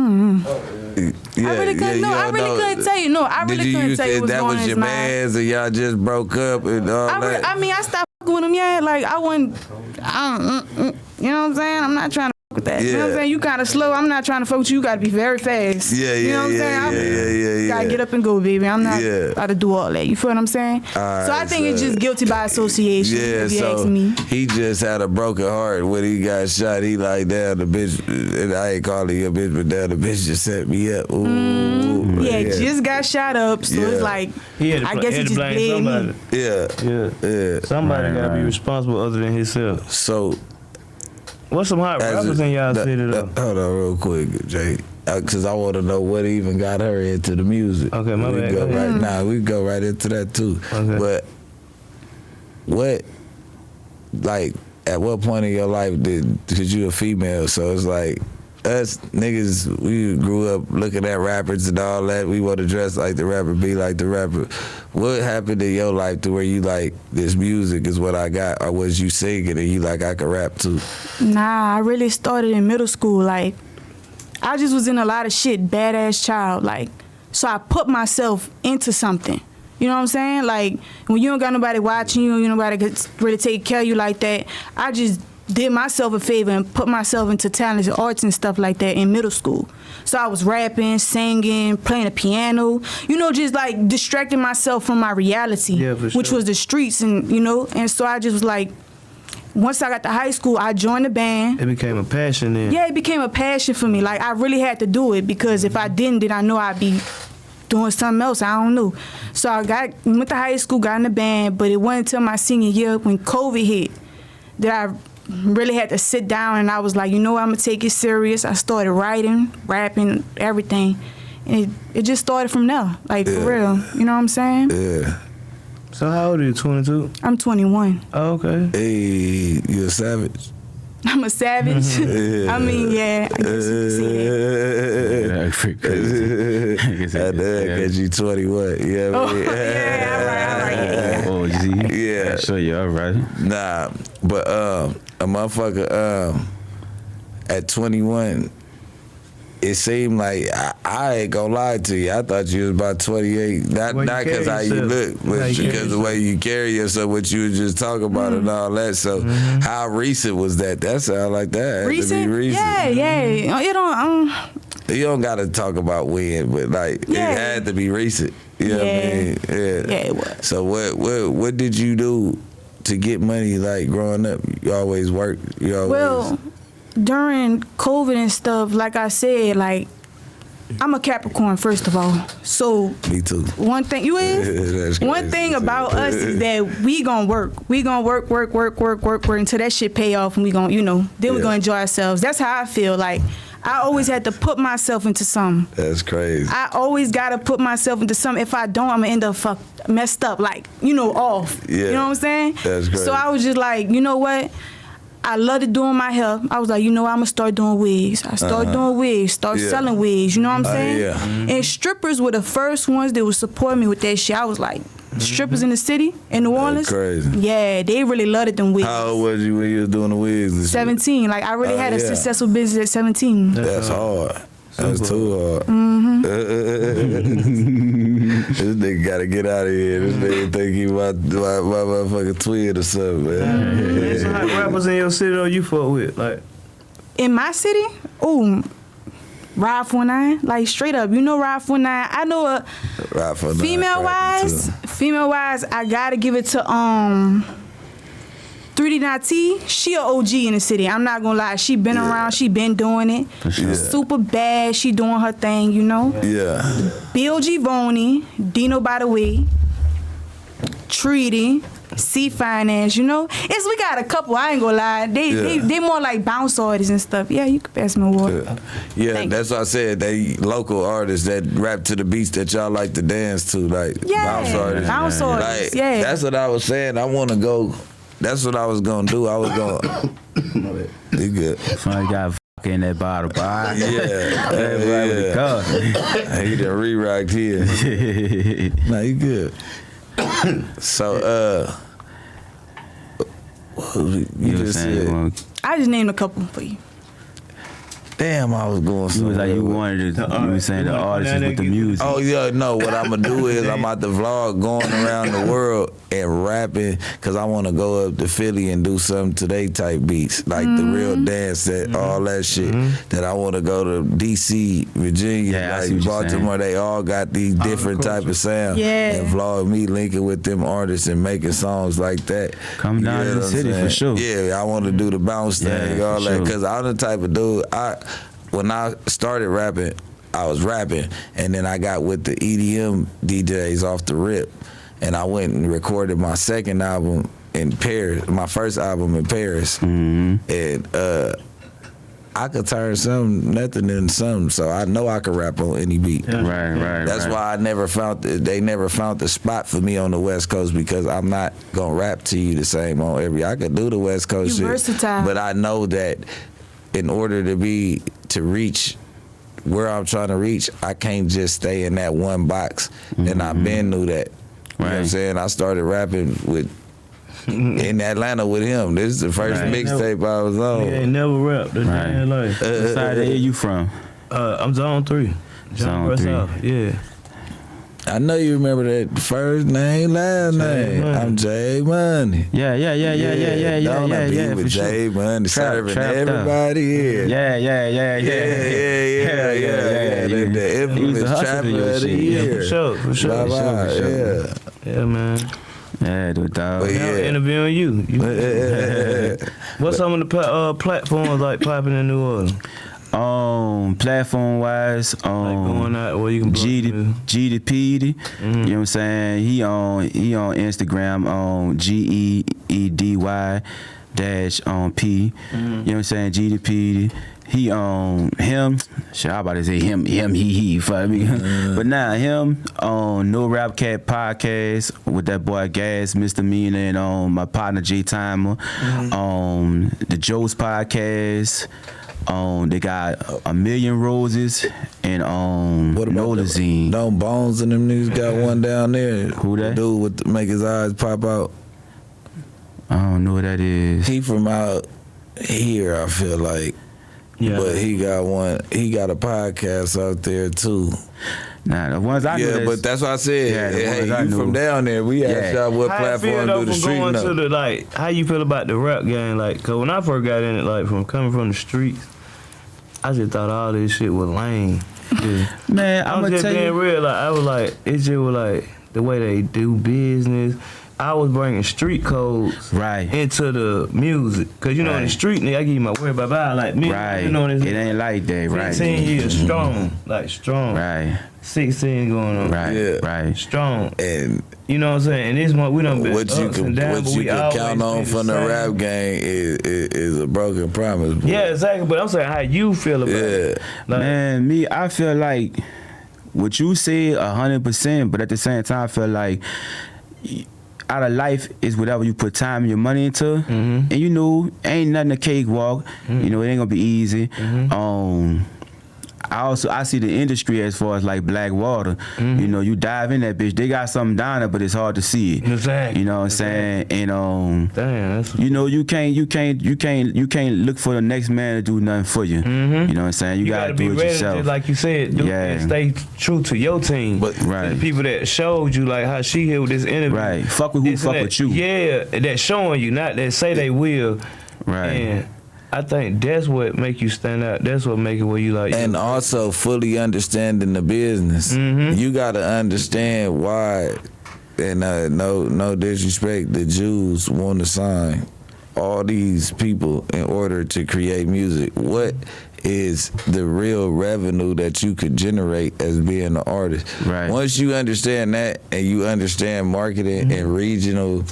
really couldn't. I really couldn't tell you. No, I really couldn't tell you what's going on in his mind. That was your man's, and y'all just broke up and all that. I mean, I stopped with him. Yeah, like I wasn't. You know what I'm saying? I'm not trying to with that. You know what I'm saying? You kind of slow. I'm not trying to fuck with you. You got to be very fast. You know what I'm saying? Got to get up and go, baby. I'm not about to do all that. You feel what I'm saying? So I think it's just guilty by association. Yeah, if you ask me. He just had a broken heart when he got shot. He like, damn, the bitch, and I ain't calling you a bitch, but damn, the bitch just set me up. Ooh, just got shot up. So it's like, I guess he just blamed me. Yeah. Somebody got to be responsible other than himself. So, what's some hot rappers in y'all city though? Hold on real quick, Jay. Because I want to know what even got her into the music. Okay, my bad. We can go right into that too. Okay. But like, at what point in your life because you a female, so it's like, us niggas, we grew up looking at rappers and all that. We want to dress like the rapper, be like the rapper. What happened in your life to where you like, this music is what I got, or was you singing and you like, I can rap too? Nah, I really started in middle school. Like, I just was in a lot of shit, badass child. Like, so I put myself into something. You know what I'm saying? Like, when you don't got nobody watching you, nobody could really take care of you like that, I just did myself a favor and put myself into talents and arts and stuff like that in middle school. So I was rapping, singing, playing the piano, just like distracting myself from my reality, which was the streets, and so I just was like, once I got to high school, I joined the band. It became a passion then. Yeah, it became a passion for me. Like, I really had to do it because if I didn't, then I know I'd be doing something else. I don't know. So I went to high school, got in the band, but it wasn't until my senior year when COVID hit that I really had to sit down and I was like, I'm going to take it serious. I started writing, rapping, everything. And it just started from there, like, for real. You know what I'm saying? Yeah. So how old are you, 22? I'm 21. Oh, okay. Hey, you a savage? I'm a savage? I mean, I guess you can see that. Because you 21. Yeah, all right. Oh, yeah. Sure, you all right. Nah, but a motherfucker, at 21, it seemed like I ain't gonna lie to you. I thought you was about 28. Not because how you look, but because the way you carry yourself, what you was just talking about and all that. So how recent was that? That sound like that. Recent? To be recent. Yeah. It don't. You don't gotta talk about when, but like it had to be recent. You know what I mean? Yeah, it was. So what did you do to get money? Like growing up, you always worked. Well, during COVID and stuff, like I said, like I'm a Capricorn first of all. So me too. One thing one thing about us is that we gonna work. We gonna work until that shit pay off, and we gonna, then we gonna enjoy ourselves. That's how I feel. Like I always had to put myself into something. That's crazy. I always gotta put myself into something. If I don't, I'm gonna end up messed up, like off. Yeah. You know what I'm saying? That's crazy. So I was just like, you know what? I loved doing my hair. I was like, I'm gonna start doing wigs. I started doing wigs, selling wigs, you know what I'm saying? And strippers were the first ones that would support me with that shit. I was like, strippers in the city, in New Orleans. That's crazy. Yeah, they really loved them wigs. How old was you when you was doing the wigs? 17. Like I really had a successful business at 17. That's hard. That's too hard. This nigga gotta get out of here. This nigga think he my motherfucking twin or something, man. So how rappers in your city though you fuck with? Like in my city? Ooh, Ride 49, like straight up. Ride 49. I know a female wise, I gotta give it to 3D Nati. She a OG in the city. I'm not gonna lie. She been around. She been doing it. Sure. Super bad. She doing her thing. Yeah. Bill Jmoney, Dino by the way, Treaty, C Finance. We got a couple. I ain't gonna lie. They more like bounce artists and stuff. Yeah, you can pass me water. Yeah, that's what I said. They local artists that rap to the beats that y'all like to dance to, like bounce artists. Bounce artists. Like, that's what I was saying. I want to go. That's what I was gonna do. I was gonna. You good? Somebody got in that bottle, boy. Yeah. He done re-rocked here. Nah, you good. So, you just said. I just named a couple for you. Damn, I was going somewhere. You was like you wanted to, you were saying the artists with the music. Oh yeah, no. What I'm gonna do is I'm about to vlog going around the world and rapping, cause I want to go up to Philly and do some today type beats, like the real dance set, all that shit. That I want to go to DC, Virginia, like Baltimore. They all got these different type of sound. Yeah. And vlog me linking with them artists and making songs like that. Come down to the city for sure. Yeah, I want to do the bounce thing, all that, cause I'm the type of dude. When I started rapping, I was rapping, and then I got with the EDM DJs off the rip, and I went and recorded my second album in Paris, my first album in Paris, and I could turn nothing into something, so I know I could rap on any beat. Right. That's why they never found the spot for me on the West Coast, because I'm not gonna rap to you the same on every. I could do the West Coast shit, versatile. but I know that in order to reach where I'm trying to reach, I can't just stay in that one box. And I been knew that. You know what I'm saying? I started rapping in Atlanta with him. This is the first mixtape I was on. He ain't never rapped a day in life. What side of here you from? I'm Zone 3. Zone 3. South. Yeah. I know you remember that first name, last name. I'm Jmoney. Yeah. Don't I be with Jmoney, serving everybody here. Yeah. The infamous trapper of the year. For sure. Yeah, man. Yeah, dude, dog. But Now interviewing you. What's some of the platforms like popping in New Orleans? Platform wise, Like going out where you can GDP. You know what I'm saying? He on Instagram on GEEDY -P. You know what I'm saying? GDP. He on him. Shit, I about to say him, he. For me. But now him on No Rap Cat podcast with that boy Gas, Misdemeanor, and on my partner J Timer. On the Joe's podcast. They got A Million Roses and Nolazine. Don't Bones and them niggas got one down there. Who that? The dude with make his eyes pop out. I don't know what that is. He from out here, I feel like. Yeah. But he got one. He got a podcast out there too. Nah, the ones I knew. Yeah, but that's what I said. Yeah, the Hey, ones I you knew. from down there? We asked y'all what How platform you feel, though, do the from street going know? to the, like, how you feel about the rap game? Like, cause when I first got in it, like, from coming from the streets, I just thought all this shit was lame. Man, I I'm was gonna just tell being you. real. Like, I was like, it just was like the way they do business. I was bringing street codes Right. into the music. Cause you know in the Right. street, nigga, I give you my word, bye-bye. Like me, Right. you know this. It ain't like that, right? 15 years strong, like strong. Right. 16 going on. Right. Yeah. Right. Strong. And You know what I'm saying? And this one, we done been what you ups can and downs, what but you we can always count on been from the same. rap game is a broken promise. Boy. Yeah, exactly. But I'm saying how you feel about it. Like, Man, me, I feel like what you say 100%, but at the same time, I feel like out of life is whatever you put time and your money into, and you know, ain't nothing a cakewalk. You know, it ain't gonna be easy. I see the industry as far as like black water. You know, you dive in that bitch, they got something down there, but it's hard to see it. Exactly. You know what I'm saying? And damn, that's you know, you can't look for the next man to do nothing for you. You know what I'm saying? You gotta be do it ready yourself. to, like you said, do and stay true to your team. But- Right. The people that showed you, like how she here with this interview. Right. Fuck with who this and fuck that. with you. Yeah, that showing you, not that say they will. Right. And I think that's what make you stand out. That's what make it where you like. And also fully understanding the business. You got to understand why, and no disrespect, the Jews want to sign all these people in order to create music. What is the real revenue that you could generate as being an artist? Right. Once you understand that and you understand marketing and regional,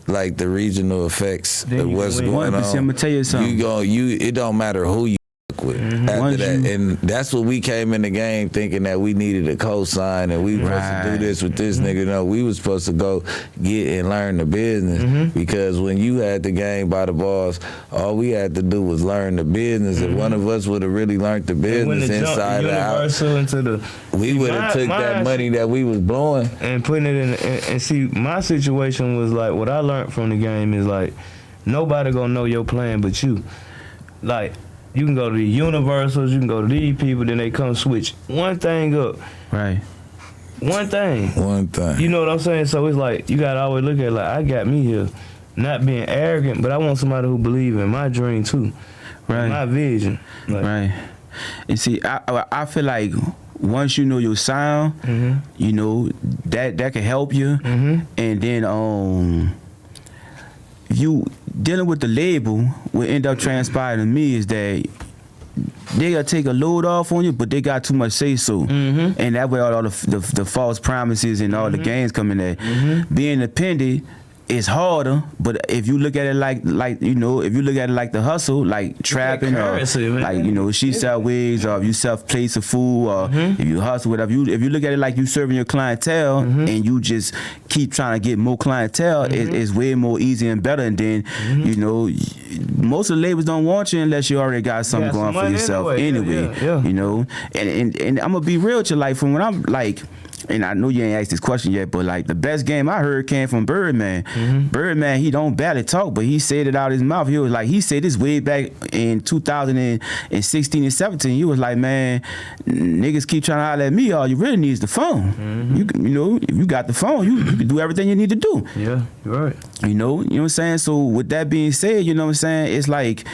like the regional effects Then of you what's can win. going on. 100%, I'ma tell you something. It don't matter who you with after Once that. you- And that's what we came in the game thinking, that we needed a co-sign and we were supposed to do this with this nigga. No, we was supposed to go get and learn the business, because when you had the game by the balls, all we had to do was learn the business. If one of us would have really learned the And when business the jump inside and out, Universal into the, we would have took that money that we was blowing. and putting it in. And see, my situation was like, what I learned from the game is like, nobody gonna know your plan but you. Like, you can go to the Universals, you can go to these people, then they come switch one thing up. Right. One thing. One thing. You know what I'm saying? So it's like, you gotta always look at it like, I got me here. Not being arrogant, but I want somebody who believe in my dream too. Right. My vision. Like, Right. And see, I feel like once you know your sound, you know, that can help you. And then you dealing with the label, what end up transpiring to me is that they gotta take a load off on you, but they got too much say so, and that way all the false promises and all the games come in there. Being independent is harder, but if you look at it like you know, if you look at it like the hustle, like trapping, or currency, man. like, you know, she sell wigs, or if you sell plates of food, or if you hustle, whatever. If you look at it like you serving your clientele, and you just keep trying to get more clientele, it's way more easy and better. And then you know, most of the labels don't want you unless you already got something going for yourself anyway. Yeah. You know, and I'm gonna be real with you, like, from when I'm like, and I know you ain't asked this question yet, but like the best game I heard came from Birdman. Birdman, he don't barely talk, but he said it out his mouth. He was like, he said this way back in 2016 and 17. He was like, man, niggas keep trying to holler at me. All you really need is the phone. You know, if you got the phone, you can do everything you need to do. Yeah, you're right. You know what I'm saying? So with that being said, you know what I'm saying? It's like,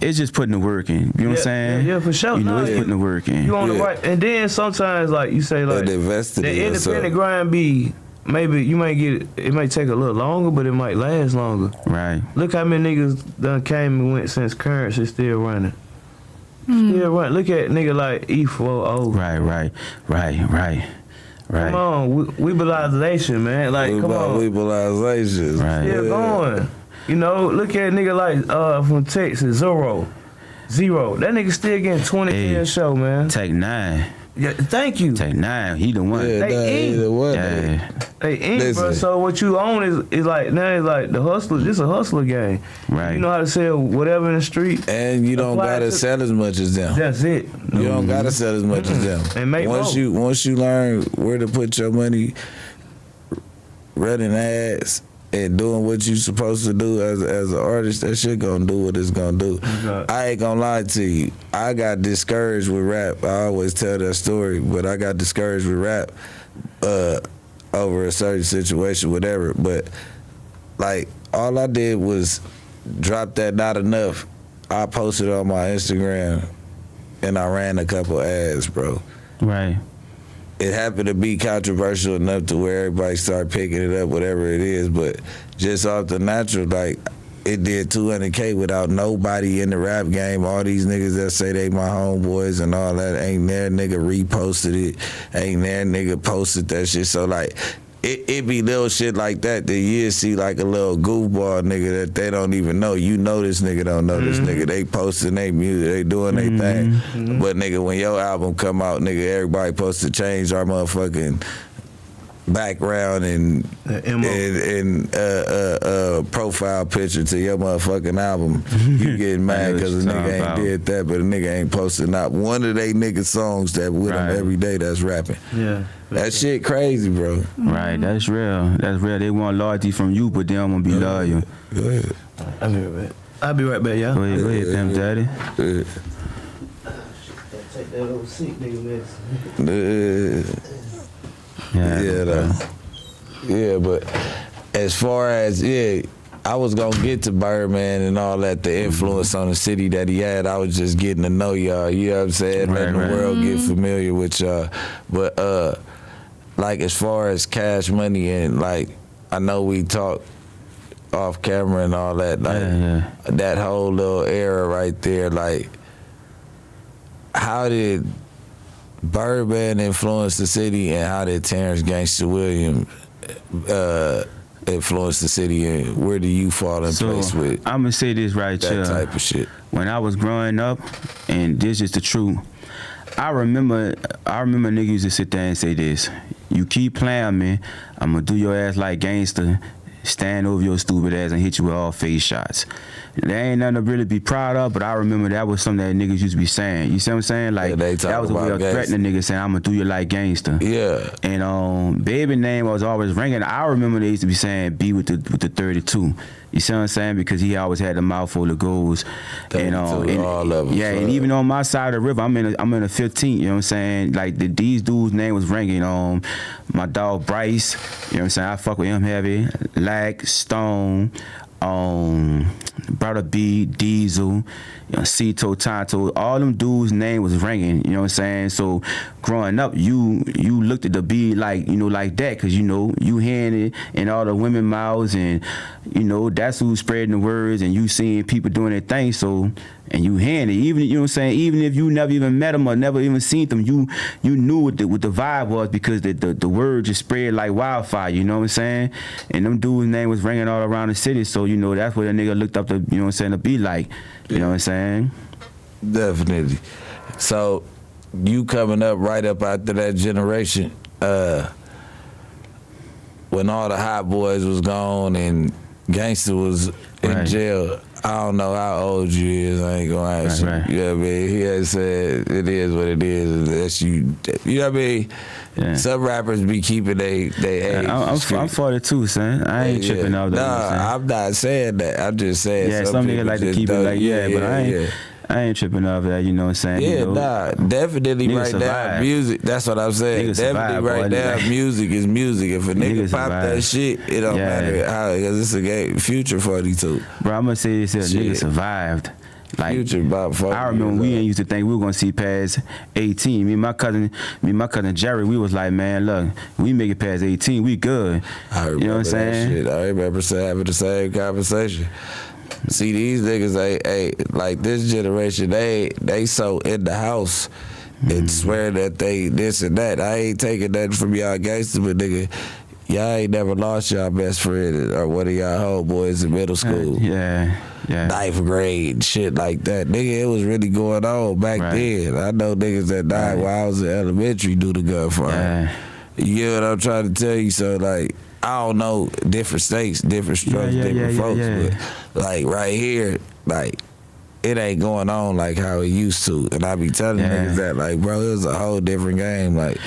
it's just putting the work in. You know what I'm saying? Yeah, for sure. You know, Nah, it's putting the work in. You on the right, and then sometimes, like you say, like They invested the in yourself. independent grind be, maybe you might get it. It might take a little longer, but it might last longer. Right. Look how many niggas done came and went since Currency still running. Still running. Look at nigga like E4O. Right. Come on, weebilization, man. Like, come on, Weebilization. Right. still going. You know, look at nigga like from Texas, Zero. That nigga still getting 20K a show, man. Take 9. Yeah, thank you. Take 9. He the one. Yeah, They eat. either way. Yeah. They ain't, bro. Listen. So what you own is like, now it's like the hustler. This a hustler game. Right. You know how to sell whatever in the street. And you don't Apply gotta to- sell as much as them. That's it. You don't gotta sell as much as them. And make once more. you learn where to put your money, running ads and doing what you supposed to do as an artist, that shit gonna do what it's gonna do. Okay. I ain't gonna lie to you. I got discouraged with rap. I always tell that story, but I got discouraged with rap over a certain situation, whatever. But like all I did was drop that Not Enough. I posted on my Instagram and I ran a couple ads, bro. Right. It happened to be controversial enough to where everybody started picking it up, whatever it is, but just off the natural, like, it did 200K without nobody in the rap game. All these niggas that say they my homeboys and all that, ain't there nigga reposted it, ain't there nigga posted that shit. So, like, it be little shit like that you see like a little goofball nigga that they don't even know. You know this nigga don't know this nigga. They posting their music, they doing their thing. But nigga, when your album come out, nigga, everybody supposed to change our motherfucking background and profile picture to your motherfucking album. You getting mad because a nigga ain't did that, but a nigga ain't posting not one of they nigga songs that with them every day that's rapping. Yeah. That shit crazy, bro. Right, that's real. That's real. They want loyalty from you, but they don't want to be loyal. Go ahead. I'll be right back, y'all. Go ahead, Pimp Daddy. Take that old sick nigga medicine. Yeah, but as far as I was gonna get to Birdman and all that, the influence on the city that he had. I was just getting to know y'all. You know what I'm saying? Letting the world get familiar with y'all. But like as far as Cash Money and like, I know we talk off camera and all that. Like that whole little era right there. Like, how did Birdman influenced the city, and how did Terrence Gangsta Williams influence the city, and where do you fall in place with? I'm gonna say this right here. That type of shit. When I was growing up, and this is the truth, I remember niggas used to sit there and say this: "You keep playing me, I'm gonna do your ass like Gangsta, stand over your stupid ass and hit you with all face shots." There ain't nothing to really be proud of, but I remember that was something that niggas used to be saying. You see what I'm saying? Like, that was a way of threatening niggas, saying, "I'm gonna do you like Gangsta." Yeah. And baby name was always ringing. I remember they used to be saying B with the 32. You see what I'm saying? Because he always had the mouthful of goals. And all of them. Yeah, and even on my side of the river, I'm in a 15. You know what I'm saying? Like these dudes' name was ringing. My dog Bryce. You know what I'm saying? I fuck with him heavy. Lack, Stone. Brother B, Diesel, Cito, Tonto, all them dudes' name was ringing, you know what I'm saying? So growing up, you looked at the B like, like that, because, you hearing it in all the women mouths, and, that's who's spreading the words, and you seeing people doing their thing, so, and you hearing it, even, you know what I'm saying, even if you never even met them or never even seen them, you knew what the vibe was, because the word just spread like wildfire, you know what I'm saying? And them dudes' name was ringing all around the city, so, that's what a nigga looked up to, you know what I'm saying, to be like, you know what I'm saying? Definitely. So, you coming up right up after that generation, when all the hot boys was gone and Gangsta was in jail. I don't know how old you is. I ain't gonna ask you. Right. You know what I mean? He has said it is what it is. That's you. You know what I mean? Yeah. Some rappers be keeping they age. I'm 42, son. I ain't tripping off that. Nah, I'm not saying that. I'm just saying. Some niggas like to keep it like but I ain't tripping off that, you know what I'm saying? Yeah, definitely right now, music, that's what I'm saying. Niggas definitely right now, music is music. If a nigga pop that shit, it don't matter how, because it's a game. Future 42. Bro, I'm gonna say this here, nigga survived. Like, Future about 40 I remember we ain't used to think we were gonna see past 18. Me and my cousin Jerry, we was like, man, look, we make it past 18, we good. I remember you know what I'm saying? Shit. I remember having the same conversation. See, these niggas ain't like this generation, they so in the house and swear that they this and that. I ain't taking nothing from y'all gangsters, but nigga, y'all ain't never lost y'all best friend or one of y'all homeboys in middle school. Yeah. 9th grade, shit like that. Nigga, it was really going on back then. I know niggas that died while I was in elementary do the gunfire. You know what I'm trying to tell you? So, like, I don't know, different states, different strokes, different folks, but like right here, like it ain't going on like how it used to. And I be telling niggas that, like, bro, it was a whole different game. Like,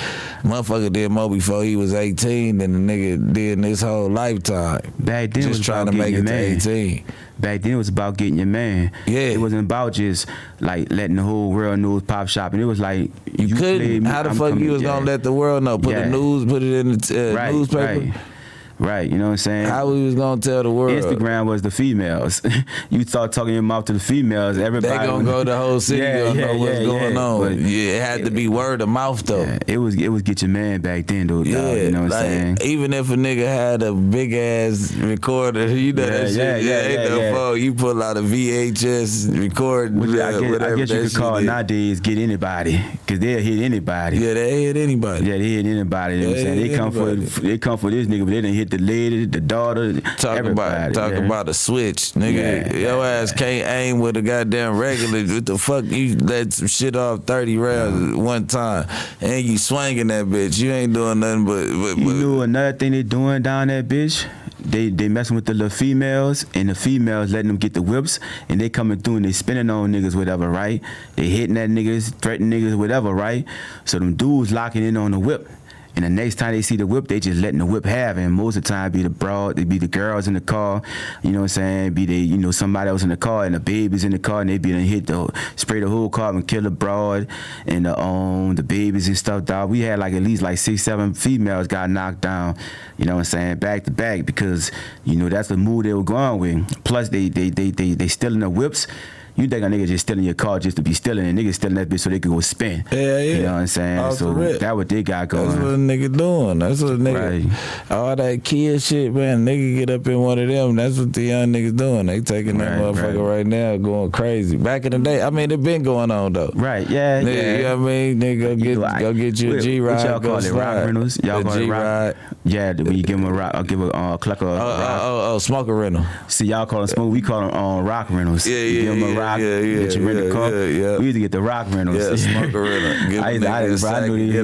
motherfucker did more before he was 18 than the nigga did in his whole lifetime. Back then, just trying to make it to 18. Back then, it was about getting your man. Yeah. It wasn't about just, like, letting the whole world know it was pop shopping. It was like, you couldn't. How the fuck you was gonna let the world know? Put the news, put it in the newspaper? Right, you know what I'm saying? How we was gonna tell the world? Instagram was the females. You start talking your mouth to the females, everybody. They gonna go the whole city gonna know what's going on. But it had to be word of mouth though. Yeah, it was get your man back then though. Yeah, you know what I'm saying? Even if a nigga had a big ass recorder, you know that shit. Ain't no phone. You pull out a VHS record. I guess you could call it nowadays get anybody, cause they'll hit anybody. Yeah, they hit anybody. Yeah, they hit anybody. You know what I'm saying? They come for this nigga, but they didn't hit the lady, the daughter, talk about a switch, nigga. Your ass can't aim with a goddamn regular. What the fuck? You let some shit off 30 rounds one time, and you swinging that bitch. You ain't doing nothing but you know another thing they doing down that bitch. They messing with the little females, and the females letting them get the whips, and they coming through and they spinning on niggas, whatever, right? They hitting at niggas, threatening niggas, whatever, right? So them dudes locking in on the whip. And the next time they see the whip, they just letting the whip have it. And most of the time, be the broad, they be the girls in the car, you know what I'm saying? Be they, somebody else in the car, and the babies in the car, and they be done spray the whole car and kill the broad and the babies and stuff, dog. We had like at least like 6, 7 females got knocked down, you know what I'm saying, back to back, because that's the mood they were going with. Plus, they stealing the whips. You think a nigga just stealing your car just to be stealing, and niggas stealing that bitch so they could go spin. Yeah. You know what I'm saying? So that what they got going. That's what a nigga doing. That's what a nigga. Right. All that kid shit, man. Nigga get up in one of them. That's what the young niggas doing. They taking that motherfucker right now, going crazy. Back in the day, I mean, it been going on though. Right. Yeah. Nigga, you know what I mean? Nigga, go get you a G ride. What y'all call it? Rock rentals. Y'all call it G ride. Yeah. When you give them a rock, I'll give a cluck of smoker rental. See, y'all call them smoke. We call them rock rentals. Yeah. You give them a rock. Get you rent a car. Yeah. We used to get the rock rentals. Yeah, smoker rental. Get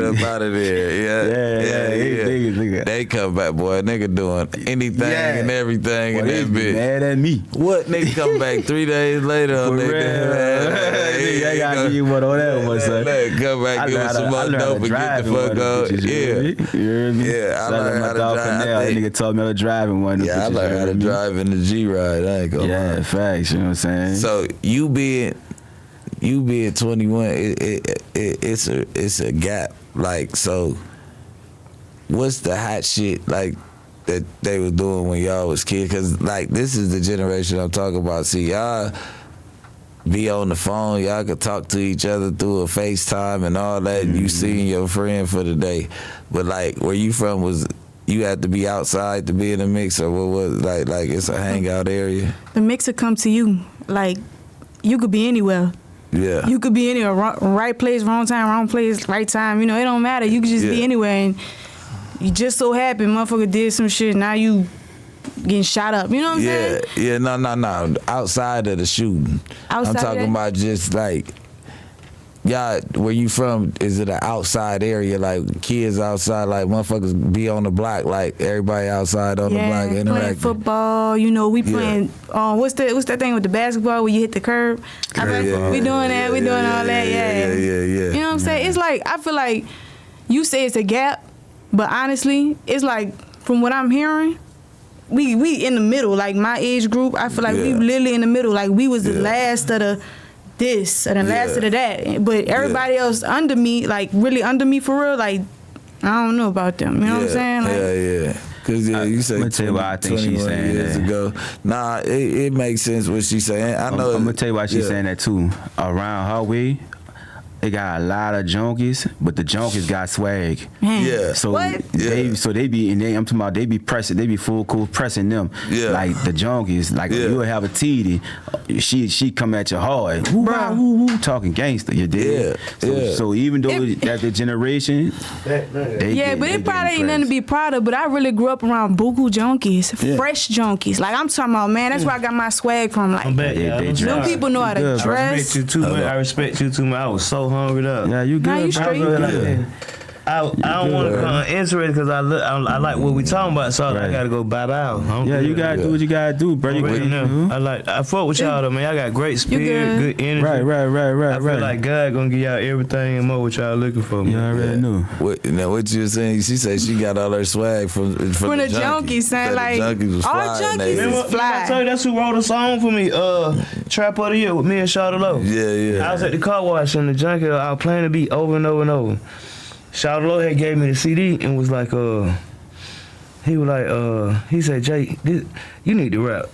up out of there. Yeah. They come back, boy. Nigga doing anything and everything and that bitch. Mad at me. What nigga come back 3 days later? I gotta give you one on that one, son. Come back, give us some more dope and get the fuck out. Yeah, I learned how to drive. That nigga taught me how to drive in one. Yeah, I learned how to drive in the G ride. I ain't gonna lie. Yeah, facts. You know what I'm saying? So you being 21, it's a gap. Like, so what's the hot shit like that they was doing when y'all was kids? Cause like this is the generation I'm talking about. See, y'all be on the phone, y'all could talk to each other through a FaceTime and all that, and you seeing your friend for the day. But like where you from, was you had to be outside to be in the mix, or what was like it's a hangout area? The mix will come to you. Like, you could be anywhere. Yeah. You could be anywhere, right place, wrong time, wrong place, right time. It don't matter. You could just be anywhere, and you just so happen motherfucker did some shit. Now you getting shot up. You know what I'm saying? Yeah. No. Outside of the shooting, I'm talking about just like. Y'all, where you from, is it an outside area, like kids outside, like motherfuckers be on the block, like everybody outside on the block interacting? Playing football, we playing, what's that thing with the basketball where you hit the curb? We doing that, we doing all that, yeah. You know what I'm saying? It's like, I feel like you say it's a gap, but honestly, it's like, from what I'm hearing, we in the middle, like my age group, I feel like we literally in the middle, like we was the last of the this and the last of that, but everybody else under me, like really under me for real, like I don't know about them. You know what I'm saying? Like, Cause you say I'm gonna tell you why I think she's saying years that. ago. Nah, it makes sense what she's saying. I know. I'm gonna tell you why she's saying that too. Around her way, they got a lot of junkies, but the junkies got swag. Yeah. So what? they be I'm talking about they be pressing, they be full cool pressing them. Yeah. Like the junkies, like you'll have a TD, she come at you hard, woo, talking gangster. You did. So even though that the generation, but it probably ain't nothing to be proud of. But I really grew up around buku junkies, fresh junkies. Like I'm talking about, man. That's where I got my swag from. Like them people know how to dress. I respect you too much. I was so hungry up. Yeah, you good. Nah, you straight. I don't want to come interested because I like what we talking about, so I gotta go bow. Yeah, you gotta do what you gotta do, bro. I fuck with y'all though, man. Y'all got great spirit, good energy. Right. I feel like God gonna give y'all everything and more what y'all looking for. Man. You already knew. Now what you were saying? She said she got all her swag from the junkies, saying like all junkies is fly. I tell you, that's who wrote a song for me. Trap of the Year with me and Shawty Low. Yeah. I was at the car wash and the junkie. I was playing the beat over and over and over. Shawty Low had gave me the CD and was like, he said, Jay, you need to rap.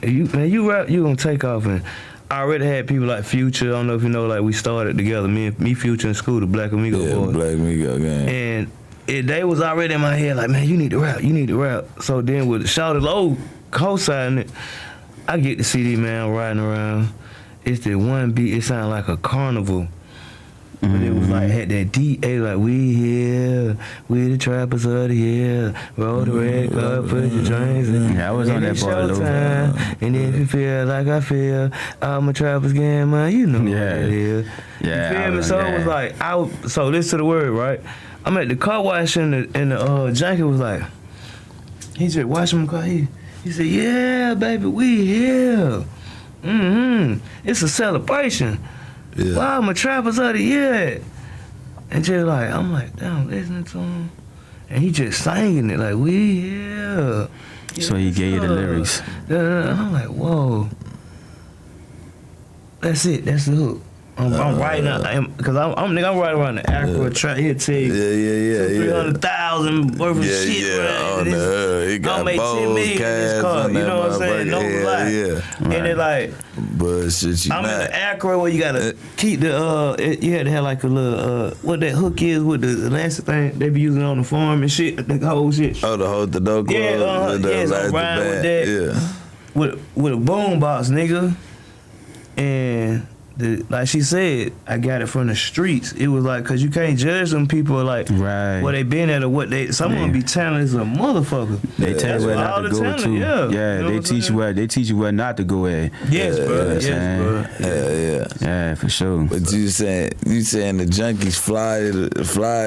You rap, you gonna take off. And I already had people like Future. I don't know if you know, like we started together, me, Future, in school, the Black Amigo boys. Black Amigo gang. And they was already in my head like, man, you need to rap. So then with Shawty Low co-signing it, I get the CD, man, riding around. It's the one beat, it sounded like a carnival. But it was like, had that DA, like, we here, we the trappers of the year. Roll the red car, put your drinks in. Yeah, I was on that part a little bit. And if you feel like I feel, all my trappers getting mine, you know what it is. Yeah. You feel me? So it was like, so listen to the word, right? I'm at the car wash and the junkie was like, he just washing my car. He said, yeah, baby, we here. It's a celebration. Yeah. Wow, my trappers of the year. And just like, I'm like, damn, listening to him. And he just singing it like, we here. So he gave you the lyrics. I'm like, whoa. That's it, that's the hook. I'm writing out, because I'm riding around the Acura track. He'll tell you, 300,000 worth of shit. On the hood. He got make 10 million in this car. You know what I'm saying? No lie. And it like, but shit, I'm in the Acura where you gotta keep the you had to have like a little what that hook is with the elastic thing they be using on the farm and shit. The whole shit. Oh, to hold the door closed. Yeah, so I'm riding with that. Yeah. With a boom box, nigga, and. Like she said, I got it from the streets. It was like, cause you can't judge them people like where they been at or what they. Some of them be talented as a motherfucker. They tell you where not to go to. Yeah, they teach you where not to go at. Yes, bro. Yeah, for sure. But you saying the junkies fly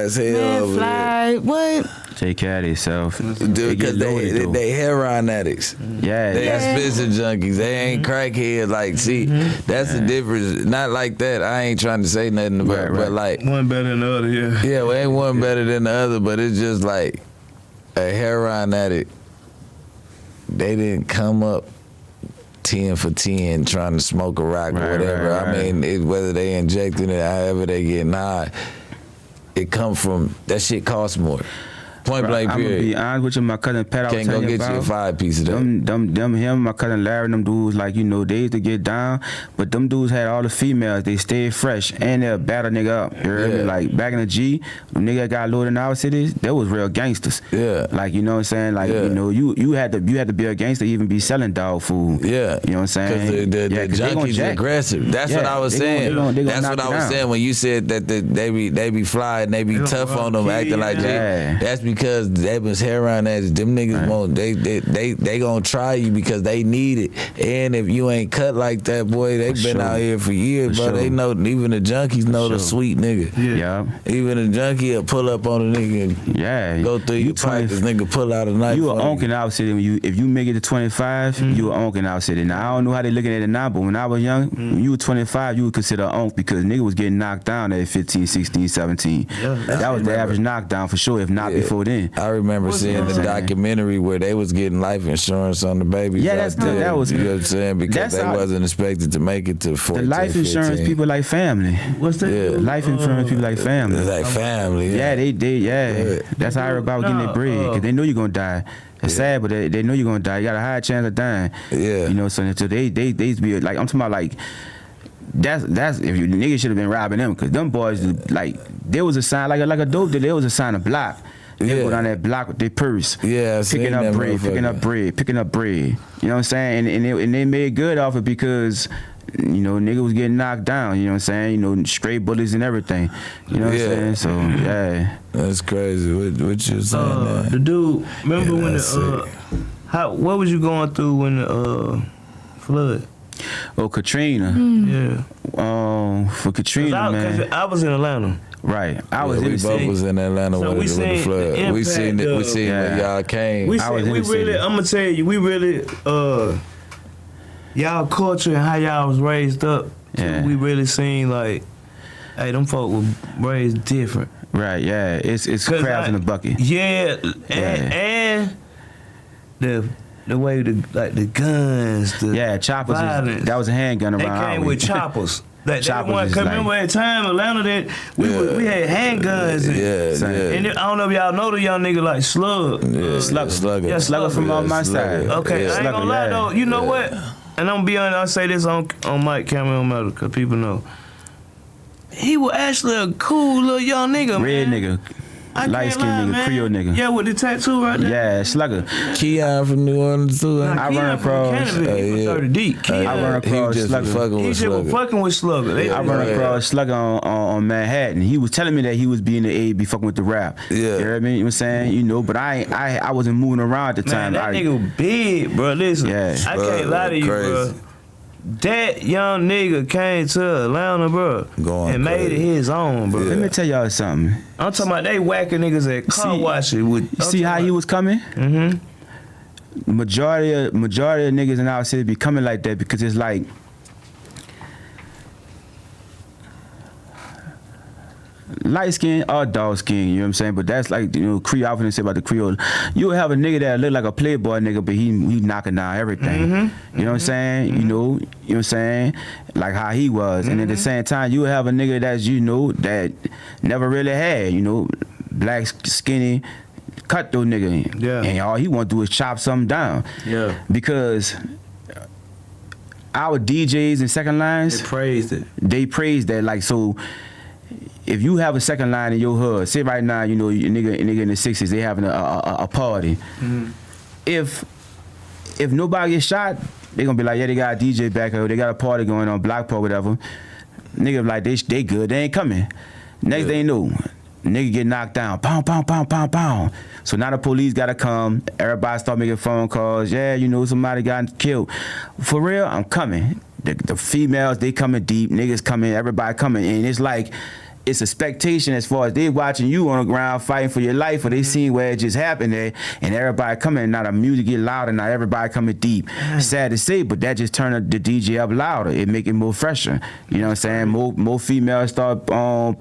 as hell. Man, over fly. there. What? Take care of themselves. Dude, because they heroin addicts. Yeah. They expensive junkies. They ain't crackheads. Like, see, that's the difference. Not like that. I ain't trying to say nothing about but like one better than the other, yeah. Yeah, well, ain't one better than the other, but it's just like a heroin addict. They didn't come up 10 for 10 trying to smoke a rock or whatever. I mean, whether they injecting it, however they getting high, it come from that shit costs more. Point blank period. I'm gonna be honest with you, my cousin Pat, I was can't go telling you get about, you a 5 piece of that. Him, my cousin Larry, them dudes, like, you know, they used to get down, but them dudes had all the females. They stayed fresh, and they'll battle nigga up. You heard me? Like, back in the G, when nigga got loaded in our cities, they was real gangsters. Yeah. Like, you know what I'm saying? Like, you know, you had to be a gangster to even be selling dog food. Yeah. You know what I'm saying? Because the junkies are aggressive. That's what I was saying. That's what I was saying when you said that they be fly and they be tough on them, acting like that. That's because they was heroin addicts. Them niggas won't. They gonna try you because they need it. And if you ain't cut like that, boy, they been out here for years, bro. They know. Even the junkies know the sweet nigga. Yeah. Even a junkie will pull up on a nigga. And go through your pipe. This nigga pull out a knife. You a onkin' out city. If you make it to 25, you a onkin' out city. Now I don't know how they looking at it now, but when I was young, when you were 25, you would consider an onk because nigga was getting knocked down at 15, 16, 17. That was the average knockdown for sure. If not before then. I remember seeing the documentary where they was getting life insurance on the babies. Yeah, that was. You know what I'm saying? Because they wasn't expected to make it to 14, the life insurance 15. people like family. What's that? Yeah. Life insurance people like family. Like family. Yeah, they. That's how everybody getting their bread because they know you're gonna die. It's sad, but they know you're gonna die. You got a high chance of dying. Yeah. You know, so they be like, I'm talking about like. That's if you niggas should have been robbing them because them boys like there was a sign like a dope dealer. There was a sign of block. They go down that block with their purse. Yeah, picking up bread. You know what I'm saying? And they made good off it because, you know, nigga was getting knocked down. You know what I'm saying? You know, straight bullets and everything. You know what I'm saying? So yeah, that's crazy. What you saying? The dude, remember when what was you going through when the flood? Oh, Katrina. Yeah. For Katrina, man. Cause I was in Atlanta. Right. I was in we the both city. was in Atlanta So when we the seen flood. the We seen it. We impact seen when y'all came. We I was seen, in we the really, city. I'm gonna tell you, we really, y'all culture and how y'all was raised up. Yeah. We really seen like, hey, them folk were raised different. Right, yeah. It's crabs in the bucket. Yeah, and the way the guns, the choppers. violence. That was a handgun They around. came with choppers. That Choppers one, is cause like- remember at time Atlanta that we had handguns. And I don't know if y'all know the young nigga like Slug. Slugger. Yeah, Slugger from on my side. Okay, Yeah, I ain't Slugger, gonna lie yeah. though. You know what? And I'm gonna be honest. I say this on mic, camera, on metal, cause people know. He was actually a cool little young nigga, Red man. nigga. I can't Light skinned lie, nigga, man. Creole nigga. Yeah, with the tattoo right there. Yeah, Slugger. Keon from New Orleans too. Nah, I Keon run from across- Canada, he was 30 deep. Keon, I run He across just Slugger. fucking he with just was Slugger. fucking with Slugger. I run across Slugger on Manhattan. He was telling me that he was being the A, be fucking with the rap. Yeah. You know what I mean? You know what I'm saying? You know, but I wasn't moving around at the Man, time. that nigga big, bro. Listen, Yeah. I can't lie to you, Crazy. bro. That young nigga came to Atlanta, bro, Going and made it crazy. his own, bro. Let me tell y'all something. I'm talking about they whacking niggas at car washing. You see how he was coming? Mm-hmm. Majority of niggas in our city be coming like that because it's like light skin or dark skin, you know what I'm saying? But that's like, you know, Creole, I often say about the Creole. You'll have a nigga that look like a playboy nigga, but he knocking down everything. Mm-hmm. You know what I'm saying? You know what I'm saying? Like how he was. And at the same time, you'll have a nigga that's, you know, that never really had, you know, black, skinny, cutthroat nigga. Yeah. And all he want to do is chop something down. Yeah. Because our DJs and second lines, They praised it. they praise that. Like, so if you have a second line in your hood, say right now, you know, a nigga in the 60s, they having a party. Mm-hmm. If nobody gets shot, they gonna be like, yeah, they got a DJ back here, they got a party going on, block party, whatever. Nigga like, they good, they ain't coming. Next thing you know, nigga get knocked down, pound, pound, pound, pound, pound. So now the police gotta come, everybody start making phone calls, yeah, you know, somebody got killed. For real, I'm coming. The females, they coming deep, niggas coming, everybody coming, and it's like, it's expectation as far as they watching you on the ground fighting for your life, or they seen where it just happened there, and everybody coming, and now the music get louder, now everybody coming deep. Sad to say, but that just turned the DJ up louder. It make it more fresher. You know what I'm saying? More females start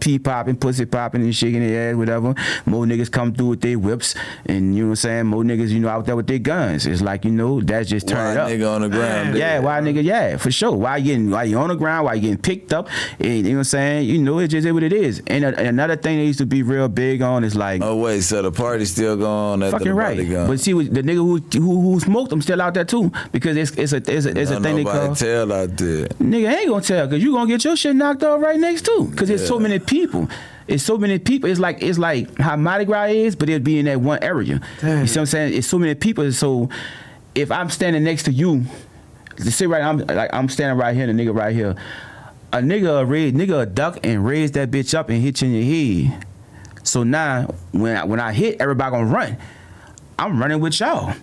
pee popping, pussy popping, and shaking their ass, whatever. More niggas come through with their whips, and you know what I'm saying? More niggas, you know, out there with their guns. It's like, you know, that's just turned Why up. nigga on the ground? Yeah, why nigga? Yeah, for sure. Why you on the ground? Why you getting picked up? You know what I'm saying? You know, it just is what it is. And another thing they used to be real big on is like, Oh wait, so the party's still going after fucking the right. party gone? But see, the nigga who smoked them still out there too, because it's a thing they call. Tell out there. Nigga ain't gonna tell, cause you gonna get your shit knocked off right next too, cause there's so many people. It's so many people. It's like how Mardi Gras is, but it'd be in that one area. Damn. You see what I'm saying? It's so many people. So if I'm standing next to you, say right, I'm standing right here, and the nigga right here. A nigga a duck and raise that bitch up and hit you in your head. So now when I hit, everybody gonna run. I'm running with y'all.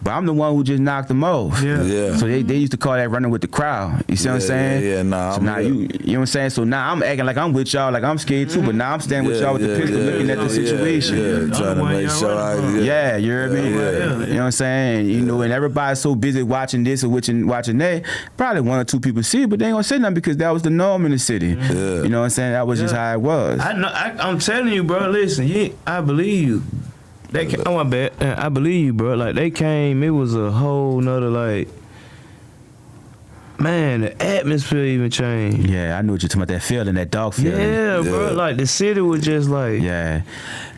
But I'm the one who just knocked them off. Yeah. So they used to call that running with the crowd. You see what I'm saying? Yeah, nah. So now you know what I'm saying? So now I'm acting like I'm with y'all, like I'm scared too, but now I'm standing with y'all with the pistol looking at the situation. Yeah, trying to make sure Yeah, you heard me? Yeah. You know what I'm saying? You know, and everybody's so busy watching this or watching that, probably one or two people see it, but they ain't gonna say nothing because that was the norm in the city. Yeah. You know what I'm saying? That was just how it was. I know. I'm telling you, bro. Listen, I believe you. They came, oh my bad. I believe you, bro. Like they came, it was a whole nother like. Man, the atmosphere even changed. Yeah, I knew what you're talking about, that feeling, that dog feeling. Yeah, bro. Yeah. Like the city was just like. Yeah.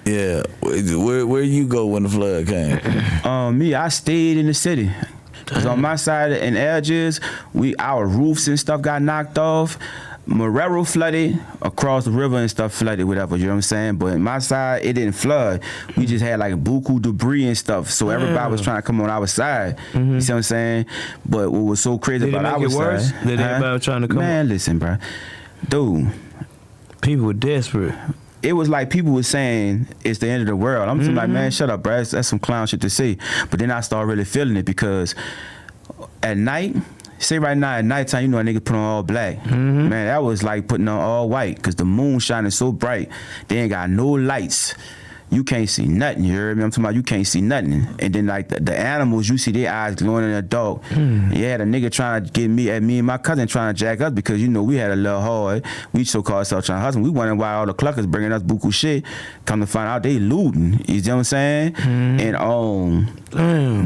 Yeah. Where you go when the flood came? Me, I stayed in the city. Cause on my side in Algiers, our roofs and stuff got knocked off. Marrero flooded, across the river and stuff flooded, whatever, you know what I'm saying? But in my side, it didn't flood. We just had like buku debris and stuff. So everybody was trying to come on our side. You see what I'm saying? But what was so crazy Did it about make our it worse? side. Did everybody was trying to come? Man, listen, bro. Dude. People were desperate. It was like people were saying it's the end of the world. I'm just like, man, shut up, bro. That's some clown shit to say. But then I started really feeling it because at night, say right now at nighttime, you know a nigga put on all black. Man, that was like putting on all white, because the moon shining so bright, they ain't got no lights. You can't see nothing, you heard me? I'm talking about you can't see nothing. And then like the animals, you see their eyes glowing in the dark. Yeah, the nigga trying to get me and my cousin trying to jack us, because you know we had a little hard. We so-called ourselves trying to hustle. We wondering why all the cluckers bringing us buku shit. Come to find out they looting. You know what I'm saying? And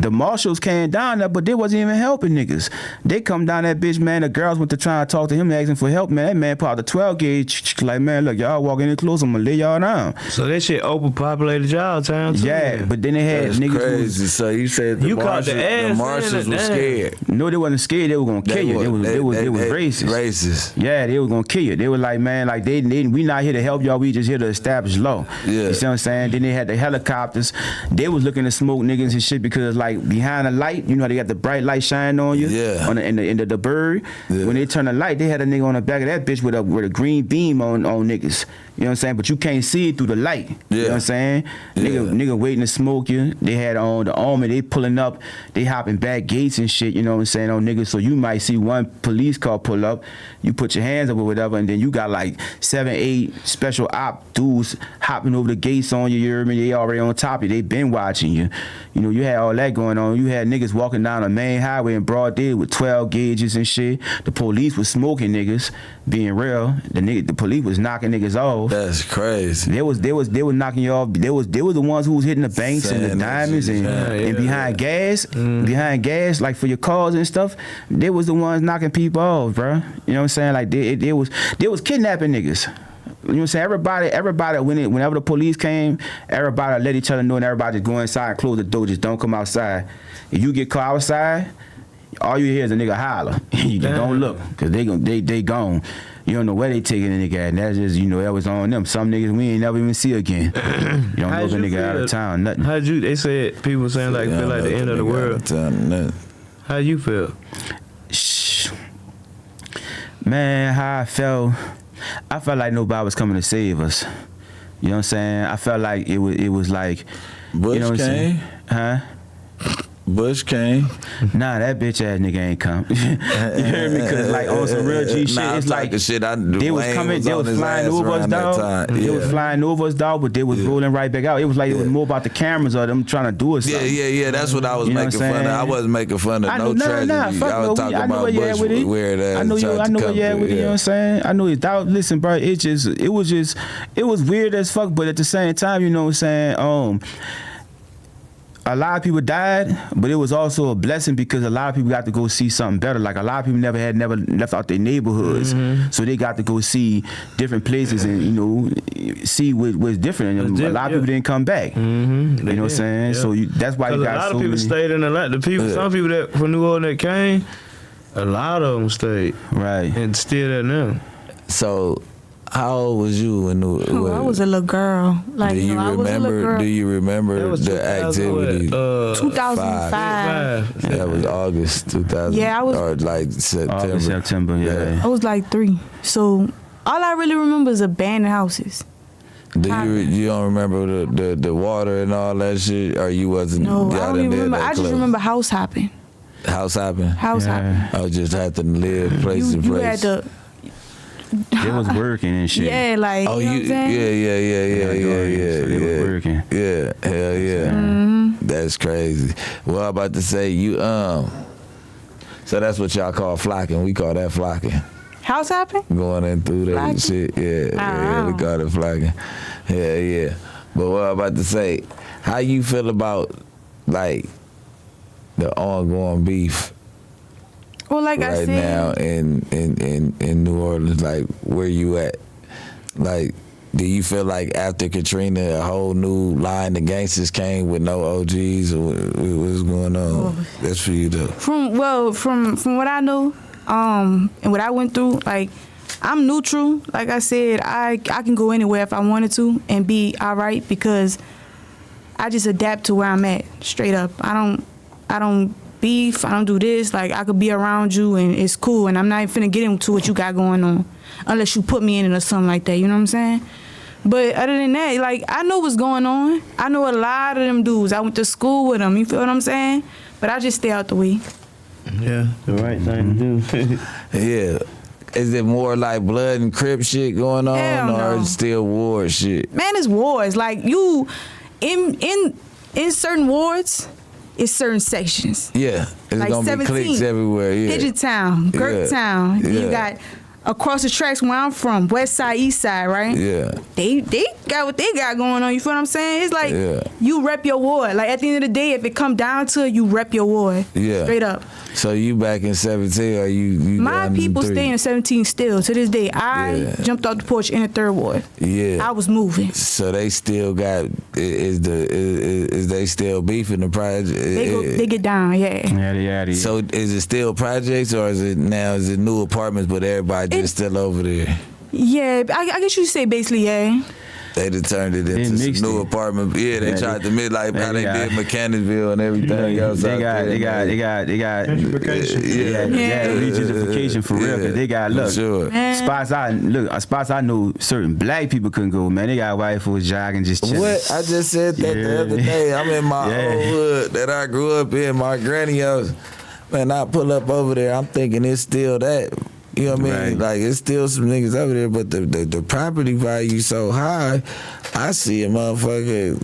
the marshals came down there, but they wasn't even helping niggas. They come down that bitch, man. The girls went to try to talk to him, asking for help, man. That man put out the 12 gauge, like, man, look, y'all walk in close, I'm gonna lay y'all down. So that shit overpopulated y'all town too. Yeah, but then they had That's niggas crazy. So you said the marshals were scared. No, they wasn't scared. They were gonna kill you. They was racist. Racist. Yeah, they was gonna kill you. They were like, man, like we not here to help y'all. We just here to establish law. Yeah. You see what I'm saying? Then they had the helicopters. They was looking to smoke niggas and shit, because like behind the light, you know how they got the bright light shining on you. Yeah. On the bird. Yeah. When they turn the light, they had a nigga on the back of that bitch with a green beam on niggas. You know what I'm saying? But you can't see it through the light. Yeah. You know what I'm saying? Yeah. Nigga waiting to smoke you. They had on the army. They pulling up. They hopping back gates and shit. You know what I'm saying? On niggas. So you might see one police car pull up. You put your hands up or whatever, and then you got like 7, 8 special op dudes hopping over the gates on you. You hear me? They already on top of you. They been watching you. You know, you had all that going on. You had niggas walking down the main highway in broad day with 12 gauges and shit. The police was smoking niggas. Being real, the police was knocking niggas off. That's crazy. They was knocking you off. They was the ones who was hitting the banks and the diamonds and behind gas, like for your cars and stuff. They was the ones knocking people off, bro. You know what I'm saying? Like they was kidnapping niggas. You know what I'm saying? Everybody whenever the police came, everybody let each other know, and everybody just go inside and close the door. Just don't come outside. If you get caught outside, all you hear is a nigga holler. You don't look, cause they gone. You don't know where they taking a nigga at, and that's just, you know, that was on them. Some niggas we ain't never even see again. You don't know if a nigga out of town, nothing. They said, people saying like, feel like the end of the world. How you feel? Man, how I felt like nobody was coming to save us. You know what I'm saying? I felt like it was like, Bush, you know what I'm saying? Huh? Bush came. Nah, that bitch ass nigga ain't come. You hear me? Cause like on some real G shit, it's like the shit they was flying over us, dog. They was flying over us, dog, but they was rolling right back out. It was like it was more about the cameras or them trying to do us something. Yeah. That's what I was making fun of. I wasn't making fun of no tragedy. I was talking about Bush weird ass. I know where you at with it. You know what I'm saying? I know it. Listen, bro, it was weird as fuck, but at the same time, you know what I'm saying? A lot of people died, but it was also a blessing, because a lot of people got to go see something better. Like a lot of people never left out their neighborhoods, so they got to go see different places and, you know, see what's different. And a lot of people didn't come back. You know what I'm saying? Yeah. So that's why you got a lot so of people many. stayed in Atlanta. Some people that from New Orleans that came, a lot of them stayed. Right. And still there now. So, how old was you when I was a little girl. Like, do you remember? Do you remember the activity? 2005. That was August 2000. Yeah, I was. Or like September. August, September. Yeah. I was like 3. So all I really remember is abandoned houses. Do you don't remember the water and all that shit, or you wasn't? No, I don't even remember. I just remember house hopping. House hopping. House hopping. I just had to live place to place. You had to. They was working and shit. Yeah, like. Oh, you know what I'm saying? So they was working. Yeah, hell yeah. That's crazy. Well, I'm about to say you so that's what y'all call flocking. We call that flocking. House hopping? Going in through that Flocking? shit. Yeah, we call it flocking. Yeah. But what I'm about to say, how you feel about like the ongoing beef? Well, like right I said, now in New Orleans, like where you at? Like, do you feel like after Katrina, a whole new line of gangsters came with no OGs, or what's going on? That's for you though. From what I know, and what I went through, like I'm neutral. Like I said, I can go anywhere if I wanted to and be all right, because I just adapt to where I'm at. Straight up, I don't beef, I don't do this. Like, I could be around you and it's cool, and I'm not even finna get into what you got going on unless you put me in it or something like that, you know what I'm saying? But other than that, like, I know what's going on. I know a lot of them dudes. I went to school with them, you feel what I'm saying? But I just stay out the way. Yeah, the right thing to do. Yeah. Is it more like blood and Crip shit going on, Hell or no. is it still war shit? Man, it's wars. Like you, in certain wards, it's certain sections. Yeah, it's Like gonna 17, be cliques everywhere. Yeah, Pigeon Town, Gert Town. Yeah. You got across the tracks where I'm from, West Side, East Side, right? yeah, They got what they got going on. You feel what I'm saying? It's like Yeah. you rep your ward. Like at the end of the day, if it come down to it, you rep your ward. yeah. Straight up. So you back in 17, or you My down in people 3? stay in 17 still to this day. I Yeah. jumped off the porch in the 3rd ward. Yeah. I was moving. So they still got is they still beefing the project? They get down, yeah. Yeah. So is it still projects, or is it new apartments, but everybody just still over there? Yeah, I guess you say basically, yeah. They just turned it into some mixed new it. apartment. Yeah, they Yeah, tried to make like how they got- did Mechanicsville and everything else. They out got there. Gentrification for real. 'Cause they got for look sure. spots I know certain black people couldn't go. Man, they got white folks jogging just chilling. What? I just said that the other day. I'm in my Yeah. old hood that I grew up in, my granny house. Man, I pull up over there, I'm thinking it's still that. You know what I mean? Right. Like, it's still some niggas over there, but the property value so high, I see a motherfucker,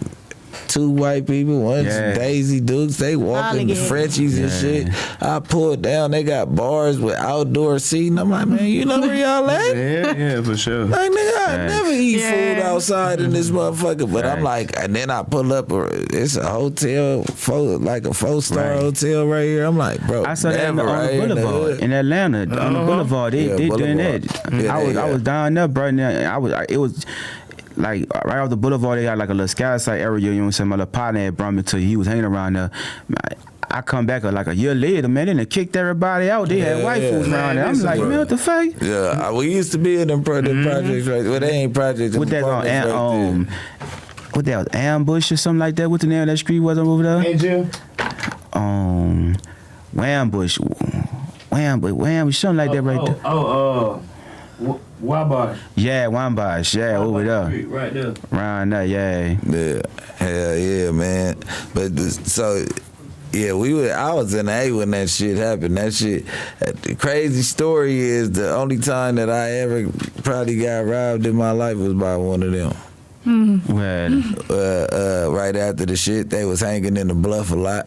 2 white people, one Yeah. Daisy Dukes, they walking the Alligator. Frenchies and shit. I pulled down, they got bars with outdoor seating. I'm like, man, you know where y'all at? Yeah, for sure. Like, nigga, I Right. never eat Yeah. food outside in this motherfucker. But I'm Right. like, and then I pull up, it's a hotel, like a 4-star Right. hotel right here. I'm like, bro, I saw that on the right in the boulevard hood. in Atlanta. On the boulevard, they doing Boulevard. that. Yeah, I was down there, bro. And it was like right off the boulevard. They got like a little sky site area. You know what I'm saying? My little partner had brought me to. He was hanging around there. I come back like a year later, man. They done kicked everybody out. They had white folks around there. I'm like, man, what the fuck? Yeah, we used to be in them projects right. Well, they ain't projects. What that what that was, Ambush or something like that? What the name of that street was over there? Angel. Wambush, something like that right there. Wabash. Yeah, Wambush, over there. Right there. Around there, yeah. Yeah, hell yeah, man. But so, yeah, I was in A when that shit happened. That shit. The crazy story is the only time that I ever probably got robbed in my life was by one of them. Well, Right after the shit, they was hanging in the bluff a lot,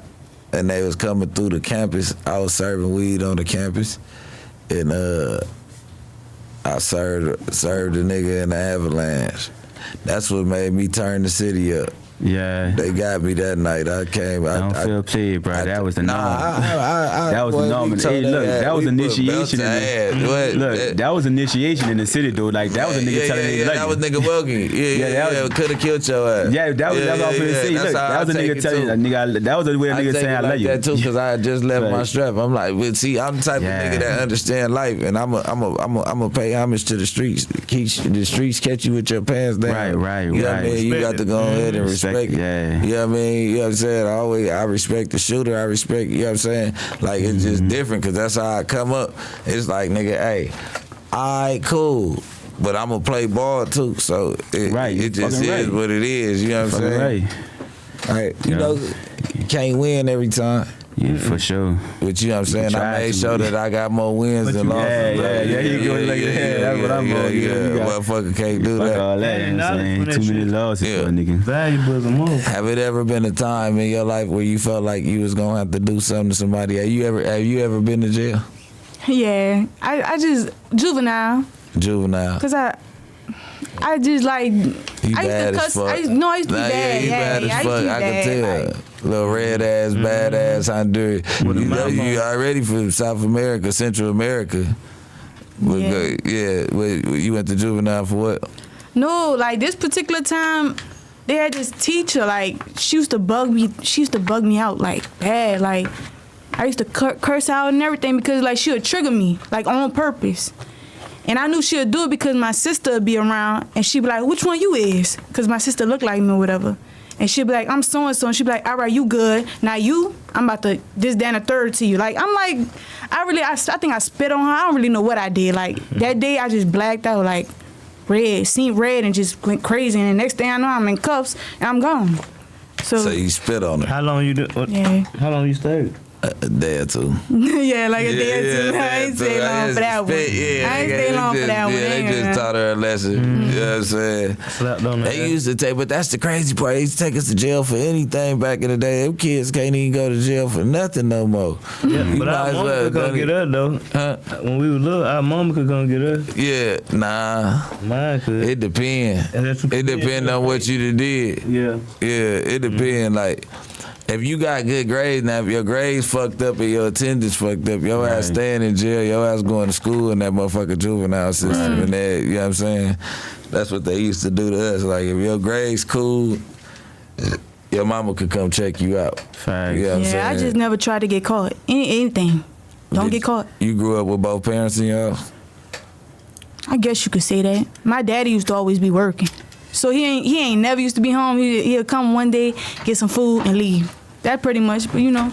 and they was coming through the campus. I was serving weed on the campus, and I served a nigga in the Avalanche. That's what made me turn the city up. yeah. They got me that night. I came. I don't feel played, bro. That was the norm. That was the norm. Hey, look, that was initiation. Look, that was initiation in the city, though. Like, that was a nigga telling me, like, that was nigga Wilkie. Yeah, could have killed your ass. yeah, that was what I was finna say. Look, that was a nigga telling you, nigga, that was the way a nigga saying I love you. that too, because I had just left my Right. strap. I'm like, but see, I'm the type of nigga that understand life, and I'm a pay homage to the streets. The streets catch you with your pants down. Right, You know what I mean? You got to go ahead and respect it. Yeah. You know what I mean? You know what I'm saying? I respect the shooter. I respect, you know what I'm saying? Like, it's just different, because that's how I come up. It's like, nigga, hey, all right, cool. But I'm going to play ball, too. So it just is what it is. You know what I'm saying? Right. You know, you can't win every time. Yeah, for sure. But you know what I'm saying? I made sure that I got more wins than losses. Yeah, you go like that. That's what I'm on. Motherfucker can't do Fuck that. all that, you know what I'm saying? Too many losses for a nigga. Valuable as a move. Have it ever been a time in your life where you felt like you was gonna have to do something to somebody? Have you ever been to jail? Yeah, I just juvenile, Juvenile. cause I just like You I bad used to as cuss. fuck. I used to be Nah, bad. you bad as I used fuck. to be I bad. can tell. Like, Little red ass, bad ass Honduras. You already from South America, Central America. But you went to juvenile for what? no, like this particular time, they had this teacher. Like she used to bug me. She used to bug me out like bad. Like I used to curse out and everything because like she would trigger me like on purpose. And I knew she would do it because my sister would be around and she'd be like, which one you is? Because my sister looked like me or whatever. And she'd be like, I'm so-and-so. And she'd be like, all right, you good. Now you, I'm about to this, that, and a third to you. Like, I'm like, I think I spit on her. I don't really know what I did. Like, that day I just blacked out, like, seen red and just went crazy. And the next thing I know, I'm in cuffs and I'm gone. So you spit on her. How long you do? Yeah. How long you stayed? A day or two. Yeah, like a day or two. I ain't stay long for that one. I ain't stay long for that one. They just taught her a lesson. You know what I'm saying? Slapped on They used to take, but that's the crazy part. They used to take us to jail for anything back in the day. Them kids can't even go to jail for nothing no more. Yeah, but our mama could come get us though. Huh? When we was little, our mama could come get us. Yeah, nah. Mine could. It depends. It depends on what you done did. Yeah. Yeah, it depends. Like, if you got good grades, now if your grades fucked up and your attendance fucked up, your ass staying in jail, your ass going to school in that motherfucking juvenile system and that, you know what I'm saying? That's what they used to do to us. Like, if your grades cool, your mama could come check you out. Facts. You know what I'm saying? I just never tried to get caught. Anything. Don't get caught. You grew up with both parents in your house? I guess you could say that. My daddy used to always be working. So he ain't never used to be home. He'll come one day, get some food, and leave. That pretty much, but you know.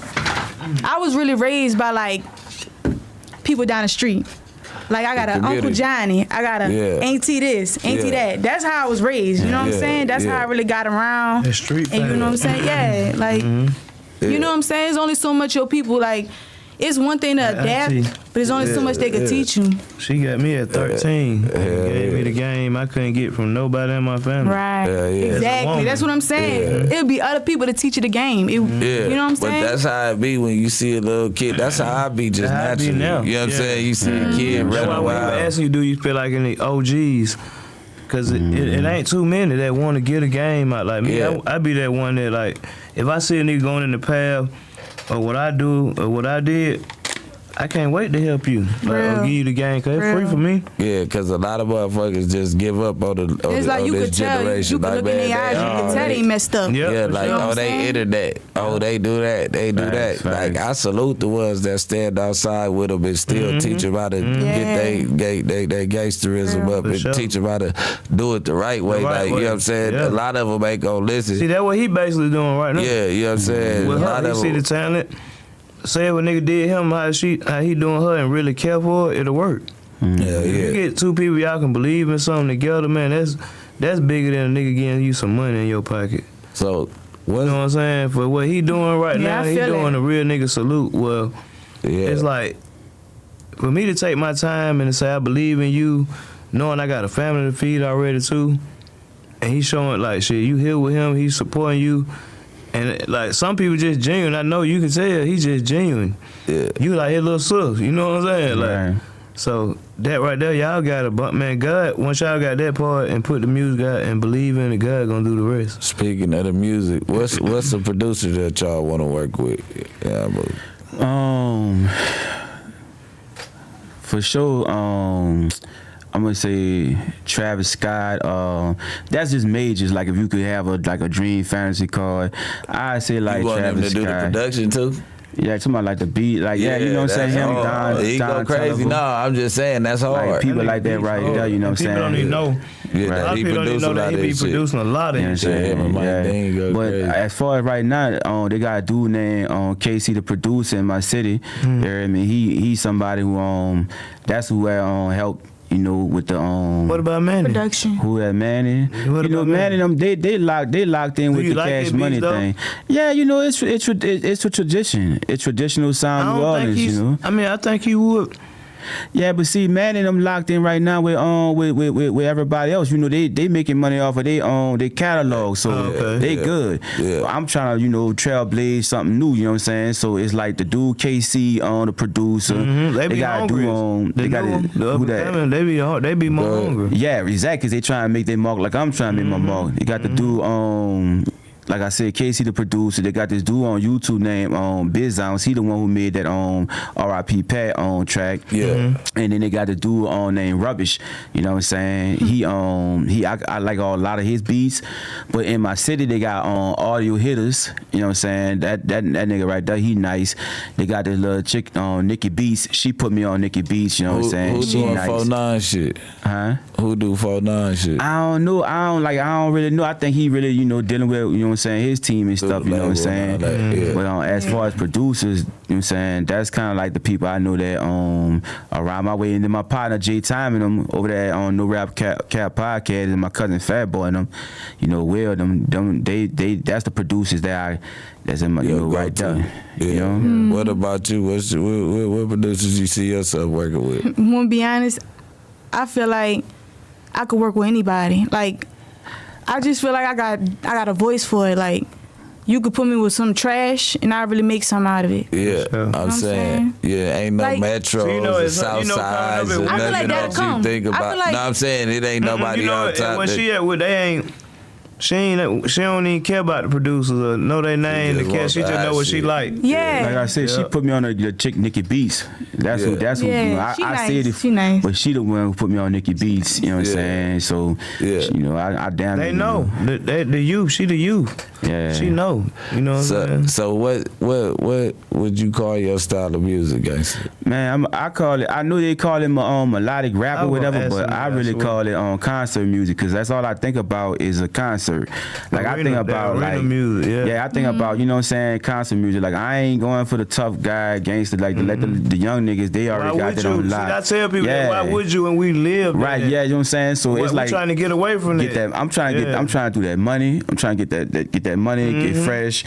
I was really raised by like people down the street. Like I got an Uncle Johnny, I got a auntie this, auntie that. That's how I was raised, you know what I'm saying? That's how I really got around. The street and you know what I'm saying? Yeah, like, you know what I'm saying? There's only so much your people, like, it's one thing to adapt, but there's only so much they could teach you. She got me at 13. Gave me the game I couldn't get from nobody in my family. Right. Exactly. That's what I'm saying. It'll be other people to teach you the game. You know what I'm saying? But that's how it be when you see a little kid. That's how I be just naturally. Now. You know what I'm saying? You see a kid running That's why when wild. you ask you, do you feel like in the OGs? Because it ain't too many that want to get a game out. Like me, I be that one that, like, if I see a nigga going in the path or what I do or what I did, I can't wait to help you. Like, or give you the game, because it's free for me. Yeah, because a lot of motherfuckers just give up on this generation. You could look in their eyes, you can tell they messed up. Yeah, like, they internet. Oh, they do that. They do that. Like, I salute the ones that stand outside with them and still teach them how to get their gangsterism up and teach them how to do it the right way. Like, you know what I'm saying? A lot of them ain't gonna listen. See, that's what he basically doing right now. Yeah, you know what I'm saying? With her, he see the talent. Say if a nigga did him how he doing her and really care for her, it'll work. If you get two people y'all can believe in something together, man, that's bigger than a nigga getting you some money in your pocket. So, you know what I'm saying? For what he doing right now, he doing a real nigga salute. Well, it's like, for me to take my time and to say I believe in you, knowing I got a family to feed already too, and he showing like, shit, you here with him, he's supporting you. And like some people just genuine. I know you can tell he's just genuine. Yeah. You like his little sis, you know what I'm saying? Like, so that right there, y'all got a bump, man. God, once y'all got that part and put the music out and believe in it, God gonna do the rest. Speaking of the music, what's the producer that y'all want to work with? Yeah, for sure. I'm gonna say Travis Scott. That's just majors. Like if you could have a dream fantasy card, I say like you want Travis him to Scott. Do the production too. Yeah, somebody like the beat. Like you know what I'm saying. Him, Don, he go crazy. No, I'm just saying that's hard. Like people like that right there. You know what I'm saying. People don't even know. Yeah, a lot of people don't even know that he be producing a lot of his shit. But as far as right now, they got a dude named Casey, the producer in my city. You know what I mean? He's somebody who that's who helped. You know, with the What about Manny? Production. Who had Manny? What you know, Manny them they locked in with the Cash Money thing. Yeah, you know, it's a tradition. It's traditional sound New Orleans. You know. I mean, I think he would. Yeah, but see, Manny them locked in right now with everybody else. You know, they making money off of their catalog, so they good. Yeah. I'm trying to, you know, trailblaze something new. You know what I'm saying? So it's like the dude KC the producer. They got to do they got who that? They be more hungry. Yeah, exactly. Cause they trying to make their mark like I'm trying to make my mark. They got the dude like I said, Casey the producer. They got this dude on YouTube named Biz Ounce. He the one who made that R.I.P. Pat track. Yeah. And then they got the dude named Rubbish. You know what I'm saying? I like a lot of his beats. But in my city they got Audio Hitters. You know what I'm saying? That nigga right there, he nice. They got this little chick Nikki Beats. She put me on Nikki Beats. You know what I'm saying? Who she doing nice. 4-9 shit? Huh? Who do 4-9 shit? I don't know. I don't really know. I think he really, you know, dealing with, you know what I'm I'm saying, his team and stuff, you know what I'm saying? But as far as producers, you know what I'm saying, that's kind of like the people I know that around my way. And then my partner Jay Time and them over there on No Rap Cap Podcast, and my cousin Fat Boy and them, you know, Will, they that's the producers that's in my, you know, right there. You know? What about you? What producers you see yourself working with? I'm gonna be honest, I feel like I could work with anybody. Like, I just feel like I got a voice for it. Like, you could put me with some trash and I really make something out of it. Yeah, I'm saying, ain't no like, metros, so you know, south sides, I feel like that'll come. You think about. I feel like, no, I'm saying it ain't nobody you know, on top. When she at with, they ain't. She don't even care about the producers or know their name. She just know what she like. Yeah. Like I said, she put me on the chick Nikki Beats. That's who. That's who. You know, I said it. She nice. But she the one who put me on Nikki Beats. You know what I'm saying? So you know, I damn. They know the youth. She the youth. Yeah. She know. You know what I'm saying? So what would you call your style of music, gangster? Man, I call it. I know they call it melodic rap or whatever, but I really call it concert music because that's all I think about is a concert. Like I think about like music, I think about, you know what I'm saying, concert music. Like I ain't going for the tough guy gangster. Like let the young niggas, they already got that on lock. I tell people that, why would you when we live? Right, you know what I'm saying. So it's like trying to get away from that. I'm trying to do that money. I'm trying to get that money, get fresh.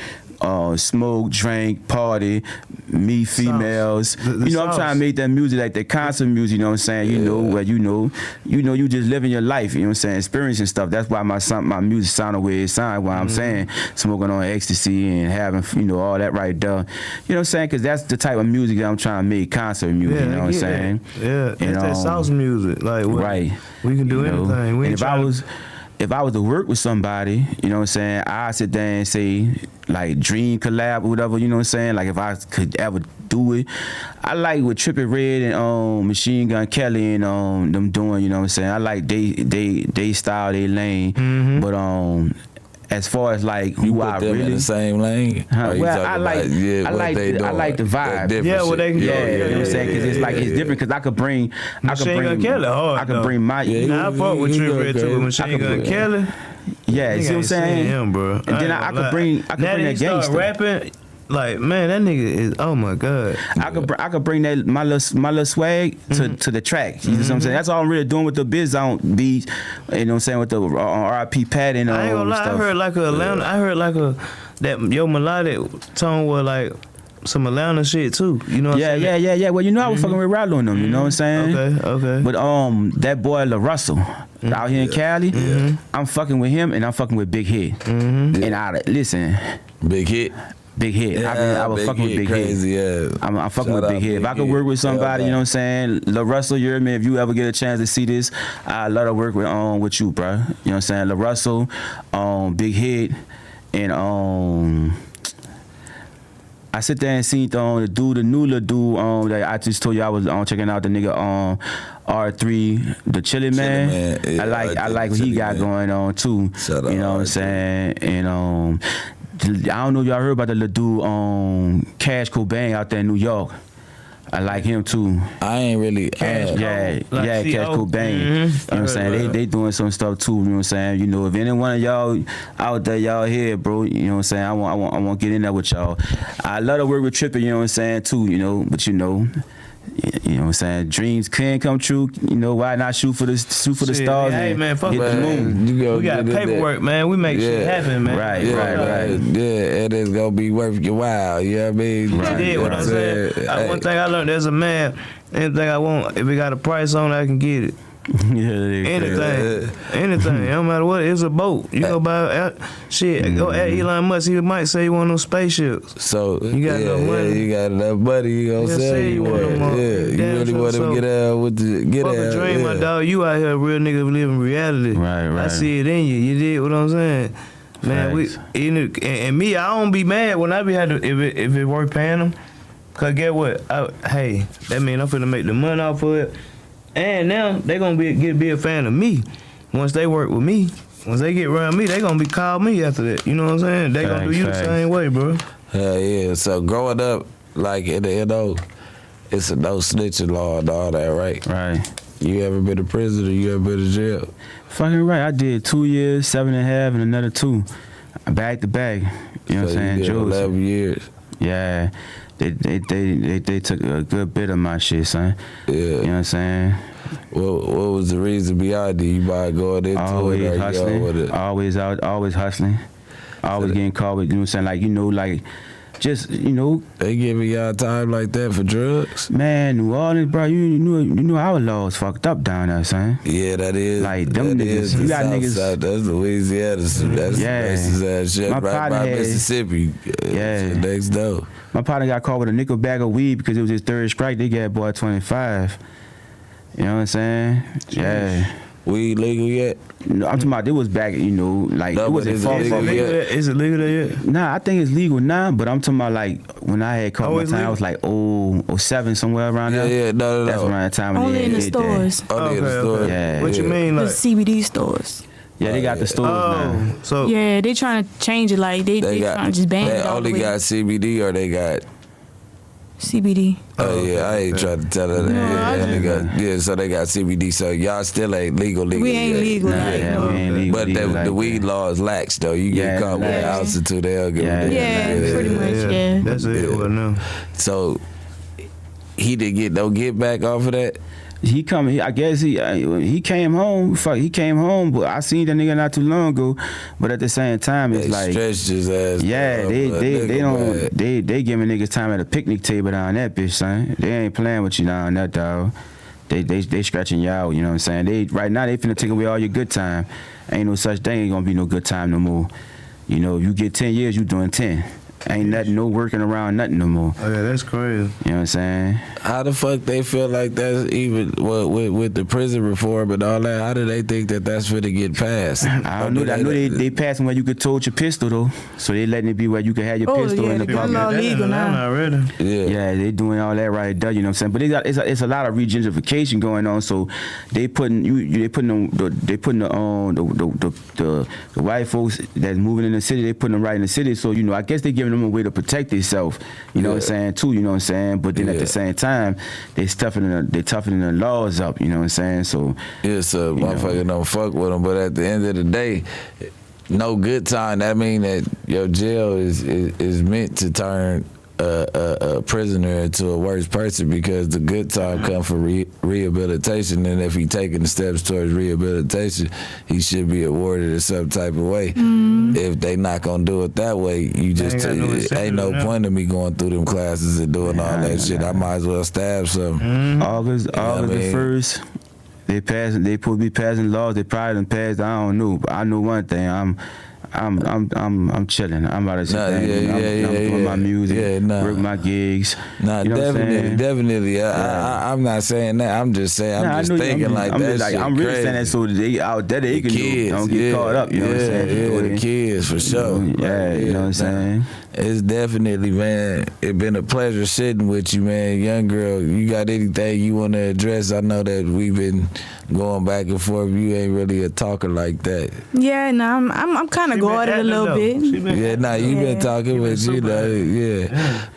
Smoke, drink, party, meet females. You know, I'm trying to make that music like that concert music, you know what I'm saying? You know, where you just living your life, you know what I'm saying? Experiencing stuff. That's why my music sound the way it sound, why I'm saying smoking on ecstasy and having, you know, all that right there. You know what I'm saying? Because that's the type of music that I'm trying to make, concert music, you know what I'm saying? Yeah, it's that sauce music. Like, right. We can do anything. We ain't if I was to work with somebody, you know what I'm saying, I'd sit there and say, like, dream collab or whatever, you know what I'm saying? Like, if I could ever do it. I like what Trippie Redd and Machine Gun Kelly and them doing, you know what I'm saying? I like they style, they lane. But as far as like who I really in the same lane. Well, I like the vibe. Yeah, what they can you know what I'm saying? Because it's like it's different. Because I could bring my. Now I fuck with Trippie Redd too. Machine Gun Kelly. Yeah, you see what I'm saying? Him, bro. And then I could bring that gangster. Rapping. Like, man, that nigga is, oh my God. I could bring that my little swag to the track. You know what I'm saying? That's all I'm really doing with the biz on beats. You know what I'm saying? With the RIP Pat and I ain't gonna lie, stuff. I heard like that your melodic tone was like some Atlanta shit too. You know what I'm saying? Yeah. Well, you know I was fucking with Rallo on them, you know what I'm saying? Okay. But that boy La Russell out here in Cali, I'm fucking with him and I'm fucking with Big Hit. And listen. Big Hit. Big Hit. Yeah, I was fucking with Big crazy, Hit. I'm fucking with Big Hit. If I could work with somebody, you know what I'm saying, La Russell, you hear me? If you ever get a chance to see this, I'd love to work with you, bro. You know what I'm saying? La Russell, Big Hit, and I sit there and see the new little dude that I just told you I was checking out, the nigga R3, the Chili Man. Yeah, I like what he got going on too. You know what I'm saying? And I don't know if y'all heard about the little dude Cash Cobain out there in New York. I like him too. I ain't really. Cash Cobain. You know what I'm saying? They doing some stuff too. You know what I'm saying? You know, if any one of y'all out there, y'all here, bro. You know what I'm saying? I want to get in there with y'all. I love to work with Trippie. You know what I'm saying too. You know, but you know what I'm saying? Dreams can come true. You know, why not shoot for the stars? Hey man, fuck the moon. We got paperwork, man. We make shit happen, man. Right. Yeah, it is gonna be worth your while. You know what I mean? Right. You did what I'm saying. One thing I learned, there's a man. Anything I want, if it got a price on it, I can get it. Anything, no matter what, it's a boat. You go buy shit. Go at Elon Musk. He might say you want them spaceships. So you got enough money. You got enough money. You gonna sell you one. You really want to get out with the get out. Fuck a dream, my dog. You out here, real nigga living reality. Right. I see it in you. You did what I'm saying. Man, and me, I don't be mad when I be had to, if it worth paying them. Cause get what? Hey, that mean I'm finna make the money off of it. And now they gonna be a fan of me. Once they work with me, once they get around me, they gonna be call me after that. You know what I'm saying? They gonna do you the same way, bro. Hell yeah. So growing up, like it's a no snitching law and all that, right? Right. You ever been to prison or you ever been to jail? Fucking right. I did 2 years, 7.5, and another 2. Back to back. You know what I'm saying? You did 11 years. Yeah. They took a good bit of my shit, son. Yeah. You know what I'm saying? What was the reason behind it? You might go into always it or hustling. with it? Always out, always hustling. Always getting caught with, you know what I'm saying? Like, just, They giving y'all time like that for drugs? Man, New Orleans, bro, you knew our laws fucked up down there, son. Yeah, that is. Like, them that niggas, is you the got South niggas. Side. That's Louisiana. That's racist ass shit. My Right partner by had- Mississippi. Yeah. Next door. My partner got caught with a nickel bag of weed because it was his third strike. They got boy 25. You know what I'm saying? Yeah. Weed legal yet? No, I'm talking about it was back, like No, it wasn't but far is it from legal it. yet? Is it legal there yet? Nah, I think it's legal now, but I'm talking about like when I had caught my time, I was like 07 somewhere around there. Yeah, no. That's around the time when Only they in the did that. stores. Only in the store. Yeah. What you mean, The like? CBD stores. Yeah, they got the stores now. So Yeah, they trying to change it. Like they trying to just ban They it all the only way. got CBD or they got. CBD. Oh yeah, I ain't trying to tell her that. No, I Yeah, they just- got, so they got CBD. So y'all still ain't legal. We ain't yet. legal. Nah, like, yeah, no. we ain't legal. But the weed law is lax though. You Yeah, get caught with an lax. ounce or two, they'll give Yeah, it. Yeah, pretty much. Yeah. That's it. Well, no. So he didn't get no get back off of that. I guess he came home. He came home, but I seen that nigga not too long ago. But at the same time, it's They like, stretched his ass. yeah, up, they don't bad. they giving niggas time at a picnic table down that bitch, son. They ain't playing with you down that dog. They scratching you out. You know what I'm saying? Right now they finna take away all your good time. Ain't no such thing. Ain't gonna be no good time no more. You know, if you get 10 years, you doing 10. Ain't nothing, no working around nothing no more. Oh yeah, that's crazy. You know what I'm saying? How the fuck they feel like that's even with the prison reform and all that? How do they think that that's for to get passed? I don't know. I know they passing where you could tote your pistol though, so they letting it be where you can have your pistol in the the gun public. law legal now. Already. Yeah. Yeah, they doing all that right there. You know what I'm saying? But it's a lot of regentrification going on. So they putting the white folks that's moving in the city. They putting them right in the city. So I guess they giving them a way to protect themselves. You know what I'm saying too. You know what I'm saying? But then at the same time, they toughening the laws up. You know what I'm saying? So So motherfucker don't fuck with them. But at the end of the day, no good time. That mean that your jail is meant to turn a prisoner into a worse person, because the good time come for rehabilitation, and if he taking the steps towards rehabilitation, he should be awarded in some type of way. If they not gonna do it that way, you just ain't no point in me going through them classes and doing all that shit. I might as well stab something. August the 1st, they supposed to be passing laws. They probably done passed. I don't know, but I know one thing. I'm chilling. I'm about to sit down. I'm doing my music, work my gigs. Nah, you know definitely. I'm not saying that. I'm just saying. I'm just thinking I'm really saying that so they out there they can don't get caught up. You know what I'm saying? Yeah, the kids for sure. Yeah, you know what I'm saying? It's definitely, man. It's been a pleasure sitting with you, man. Young girl, you got anything you want to address? I know that we've been going back and forth. You ain't really a talker like that. Yeah, no, I'm kind of guarded a little bit. You been talking, but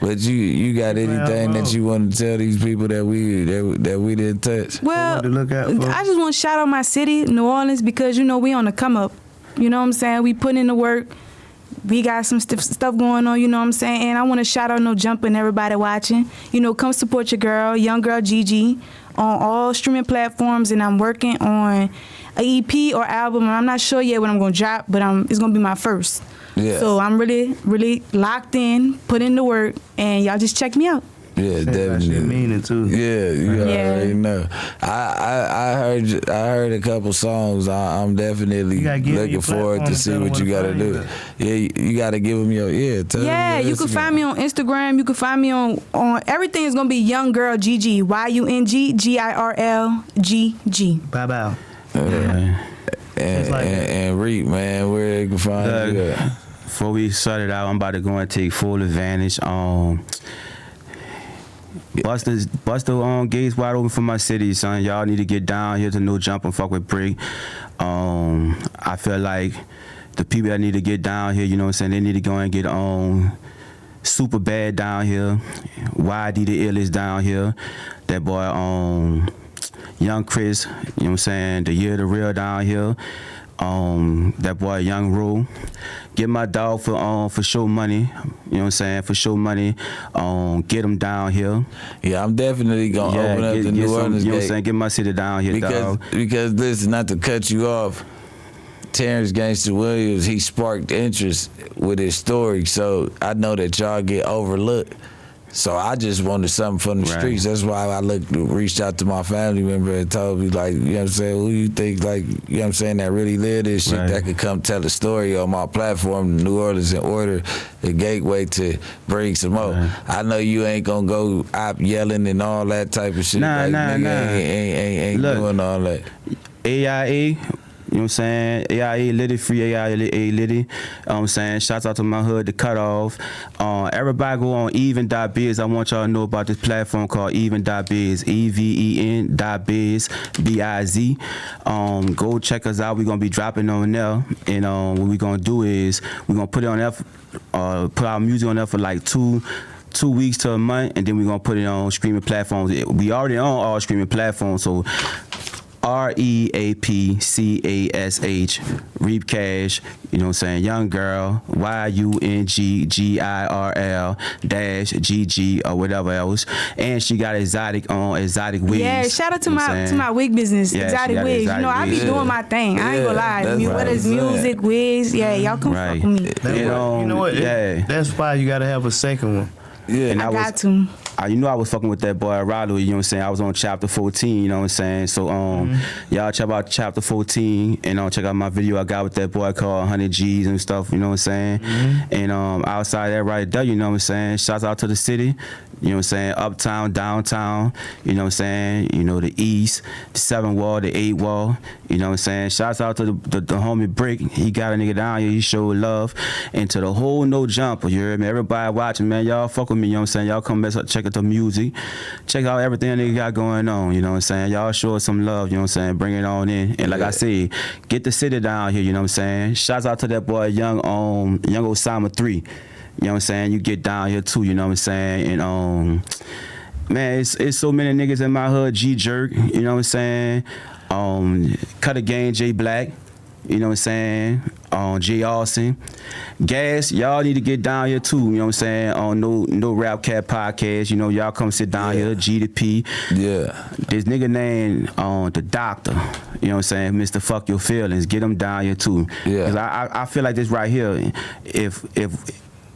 But you got anything that you want to tell these people that we didn't touch? Well, to look out for. I just want to shout out my city, New Orleans, because we on the come up. You know what I'm saying? We put in the work. We got some stuff going on, you know what I'm saying? And I want to shout out No Jumper and everybody watching. Come support your girl, Young Girl Gigi, on all streaming platforms. And I'm working on an EP or album. And I'm not sure yet when I'm going to drop, but it's going to be my first. Yeah. So I'm really, really locked in, put in the work, and y'all just check me out. Yeah, definitely. Meaning too. Yeah, you already know. I heard a couple songs. I'm definitely looking forward to see what you got to do. Yeah, you got to give them your you can find me on Instagram. You can find me on everything is gonna be Young Girl GG, YUNGGIRLGG. Bye bye. And Reap, man, where they can find you. Before we start it out, I'm about to go and take full advantage. Bust the gates wide open for my city, son. Y'all need to get down here to No Jump and fuck with Brig. I feel like the people that need to get down here, you know what I'm saying, they need to go and get on Super Bad down here. YD the Ill is down here. That boy Young Chris, you know what I'm saying, The Year the Real down here. That boy Young Rule. Get my dog for show money. You know what I'm saying? For show money. Get him down here. Yeah, I'm definitely gonna open up the New Orleans You know what I'm gate. saying? Get my city down here, dog. Because listen, not to cut you off, Terrence Gangster Williams, he sparked interest with his story, so I know that y'all get overlooked. So I just wanted something from the streets. That's why I reached out to my family member and told me, like, you know what I'm saying, who you think, like, you know what I'm saying, that really live this shit, that could come tell a story on my platform, New Orleans, in order, the gateway to bring some more. I know you ain't gonna go out yelling and all that type of shit. Nah. Ain't Look, doing all that. AIA. You know what I'm saying? AIA Liddy, free AIA Liddy. You know what I'm saying? Shouts out to my hood, the cutoff. Everybody go on even.biz. I want y'all to know about this platform called even.biz. EVEN.biz, B-I-Z. Go check us out. We're going to be dropping on there. And what we're going to do is we're going to put it on there, put our music on there for like 2 weeks to a month, and then we're going to put it on streaming platforms. We already on all streaming platforms, so REAPCASH, Reap Cash, you know what I'm saying, Young Girl, YUNGGIRL -GG or whatever else. And she got exotic wigs. Yeah, shout out to my wig business, exotic wigs. You know, I be doing my thing. I ain't gonna lie. Whether it's music, wigs, y'all come fuck with me. You know what? That's why you gotta have a second one. Yeah, and I got to. You know I was fucking with that boy Rollo, you know what I'm saying? I was on chapter 14, you know what I'm saying? So y'all check out chapter 14 and check out my video I got with that boy called 100 G's and stuff, you know what I'm saying? And outside that right there, you know what I'm saying? Shouts out to the city, you know what I'm saying? Uptown, downtown, you know what I'm saying? You know, the east, the 7 wall, the 8 wall, you know what I'm saying? Shouts out to the homie Brick. He got a nigga down here, he showed love. And to the whole No Jumper, you heard me? Everybody watching, man, y'all fuck with me, you know what I'm saying? Y'all come check out the music, check out everything nigga got going on, you know what I'm saying? Y'all show us some love, you know what I'm saying? Bring it on in. And like I said, get the city down here, you know what I'm saying? Shouts out to that boy Young Osama 3. You know what I'm saying? You get down here too, you know what I'm saying? And man, it's so many niggas in my hood, G Jerk, you know what I'm saying? Cut Again, J Black, you know what I'm saying? J Austin. Gas, y'all need to get down here too, you know what I'm saying? On No Rap Cat podcast, you know, y'all come sit down here, G to P. Yeah. This nigga named the Doctor, you know what I'm saying? Mr. Fuck Your Feelings, get him down here too. Yeah. Cause I feel like this right here,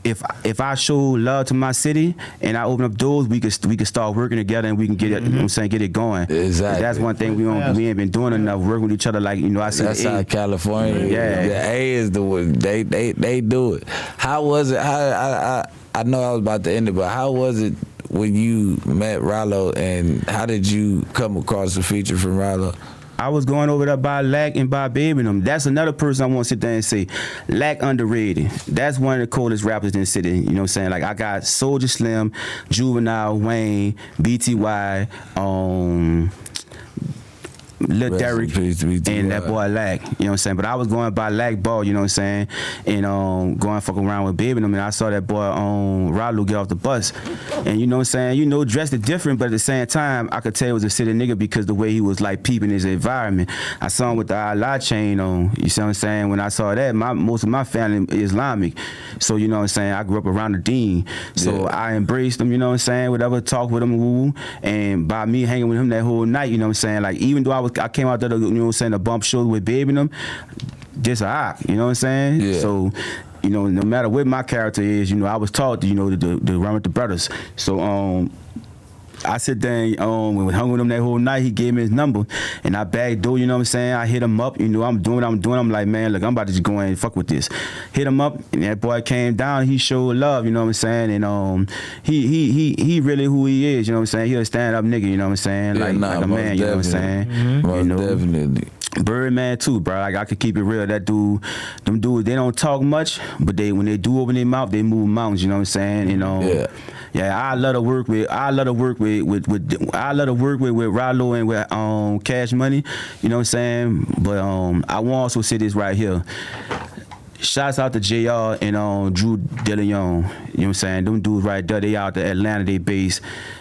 if I show love to my city and I open up doors, we could start working together and we can get it, you know what I'm saying, get it going. Exactly. That's one thing we ain't been doing enough, working with each other, like, you know, I see that's how California. Yeah. The A is the one. They do it. How was it? I know I was about to end it, but how was it when you met Rollo and how did you come across the feature from Rollo? I was going over there by Lack and by Baby them. That's another person I want to sit there and say, Lack underrated. That's one of the coolest rappers in the city. You know what I'm saying? Like I got Soulja Slim, Juvenile, Wayne, BTY, Lil Derek, and that boy Lack, you know what I'm saying? But I was going by Lack Ball, you know what I'm saying? And going fuck around with Baby them, and I saw that boy Rollo get off the bus. And you know what I'm saying? You know, dressed it different, but at the same time, I could tell it was a city nigga because the way he was like peeping his environment. I saw him with the Allah chain on, you see what I'm saying? When I saw that, most of my family is Islamic. So, you know what I'm saying? I grew up around the Dean. So I embraced him, you know what I'm saying? Whatever, talk with him, woo. And by me hanging with him that whole night, you know what I'm saying? Like, even though I came out there to, you know what I'm saying, to bump shows with Baby and them, this a you know what I'm saying? Yeah. So, you know, no matter what my character is, you know, I was taught to, you know, to run with the brothers. So, I sit there and hung with him that whole night. He gave me his number, and I bagged door, you know what I'm saying? I hit him up, you know, I'm doing. I'm like, man, look, I'm about to just go in and fuck with this. Hit him up, and that boy came down. He showed love, you know what I'm saying? And he really who he is, you know what I'm saying? He a stand up nigga, you know what I'm saying? Like a man, you know what I'm saying? Mm-hmm. You know, definitely. Birdman too, bro. Like I could keep it real. That dude, them dudes, they don't talk much, but when they do open their mouth, they move mountains. You know what I'm saying? You know. Yeah. I love to work with Rollo and with Cash Money. You know what I'm saying? But I want to also say this right here. Shouts out to JR and Drew DeLeon. You know what I'm saying? Them dudes right there, they out there Atlanta, they based.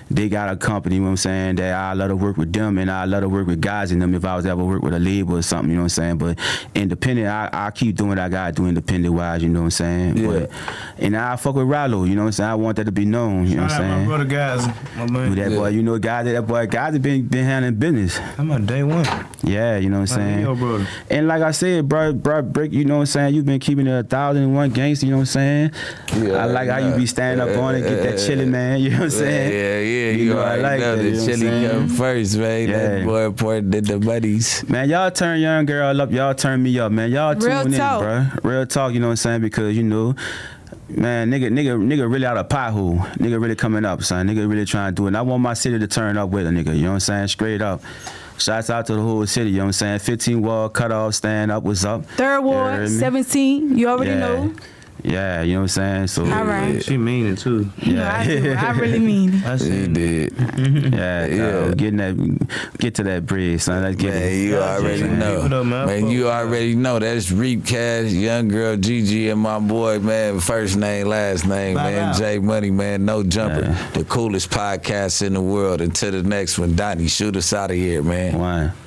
They got a company, you know what I'm saying, that I love to work with them and I love to work with guys in them if I was ever work with a label or something, you know what I'm saying? But independent, I keep doing what I gotta do independent wise, you know what I'm saying? Yeah. But, and I fuck with Rallo, you know what I'm saying? I want that to be known, you know what I'm saying? My brother guys, my man. That boy, you know, guys have been handling business. I'm on day one. Yeah, you know what I'm saying? Yo, brother. And like I said, bro, Brick, you know what I'm saying? You've been keeping it 1,001 gangster, you know what I'm saying? Yeah, I like how you be standing up on it, get that chili, man, you know what I'm saying? Yeah, You know, I like that, the you know what I'm chili saying? come first, man. Yeah. That's more important than the buddies. Man, y'all turn young girl up, y'all turn me up, man. Y'all Real tune in, talk. bro. Real talk, you know what I'm saying? Because, you know, man, nigga really out of pothole. Nigga really coming up, son. Nigga really trying to do it. And I want my city to turn up with a nigga, you know what I'm saying? Straight up. Shouts out to the whole city, you know what I'm saying? 15 wall, cut off, stand up, what's up? Third You Ward, heard me? 17. You already know. Yeah, you know what I'm saying? So, All right. She mean it too. No, I do. I really mean it. I He seen it. did. yeah. Get to that bread, son. Let's get Man, it. you already man. know. Keep it up, man. Man, you already know. That's Reap Cash, Young Girl Gigi, and my boy, man, first name, last name, Bow man, out. Jmoney, man, no jumper. Yeah. The coolest podcast in the world. Until the next one, Donnie, shoot us out of here, man. One.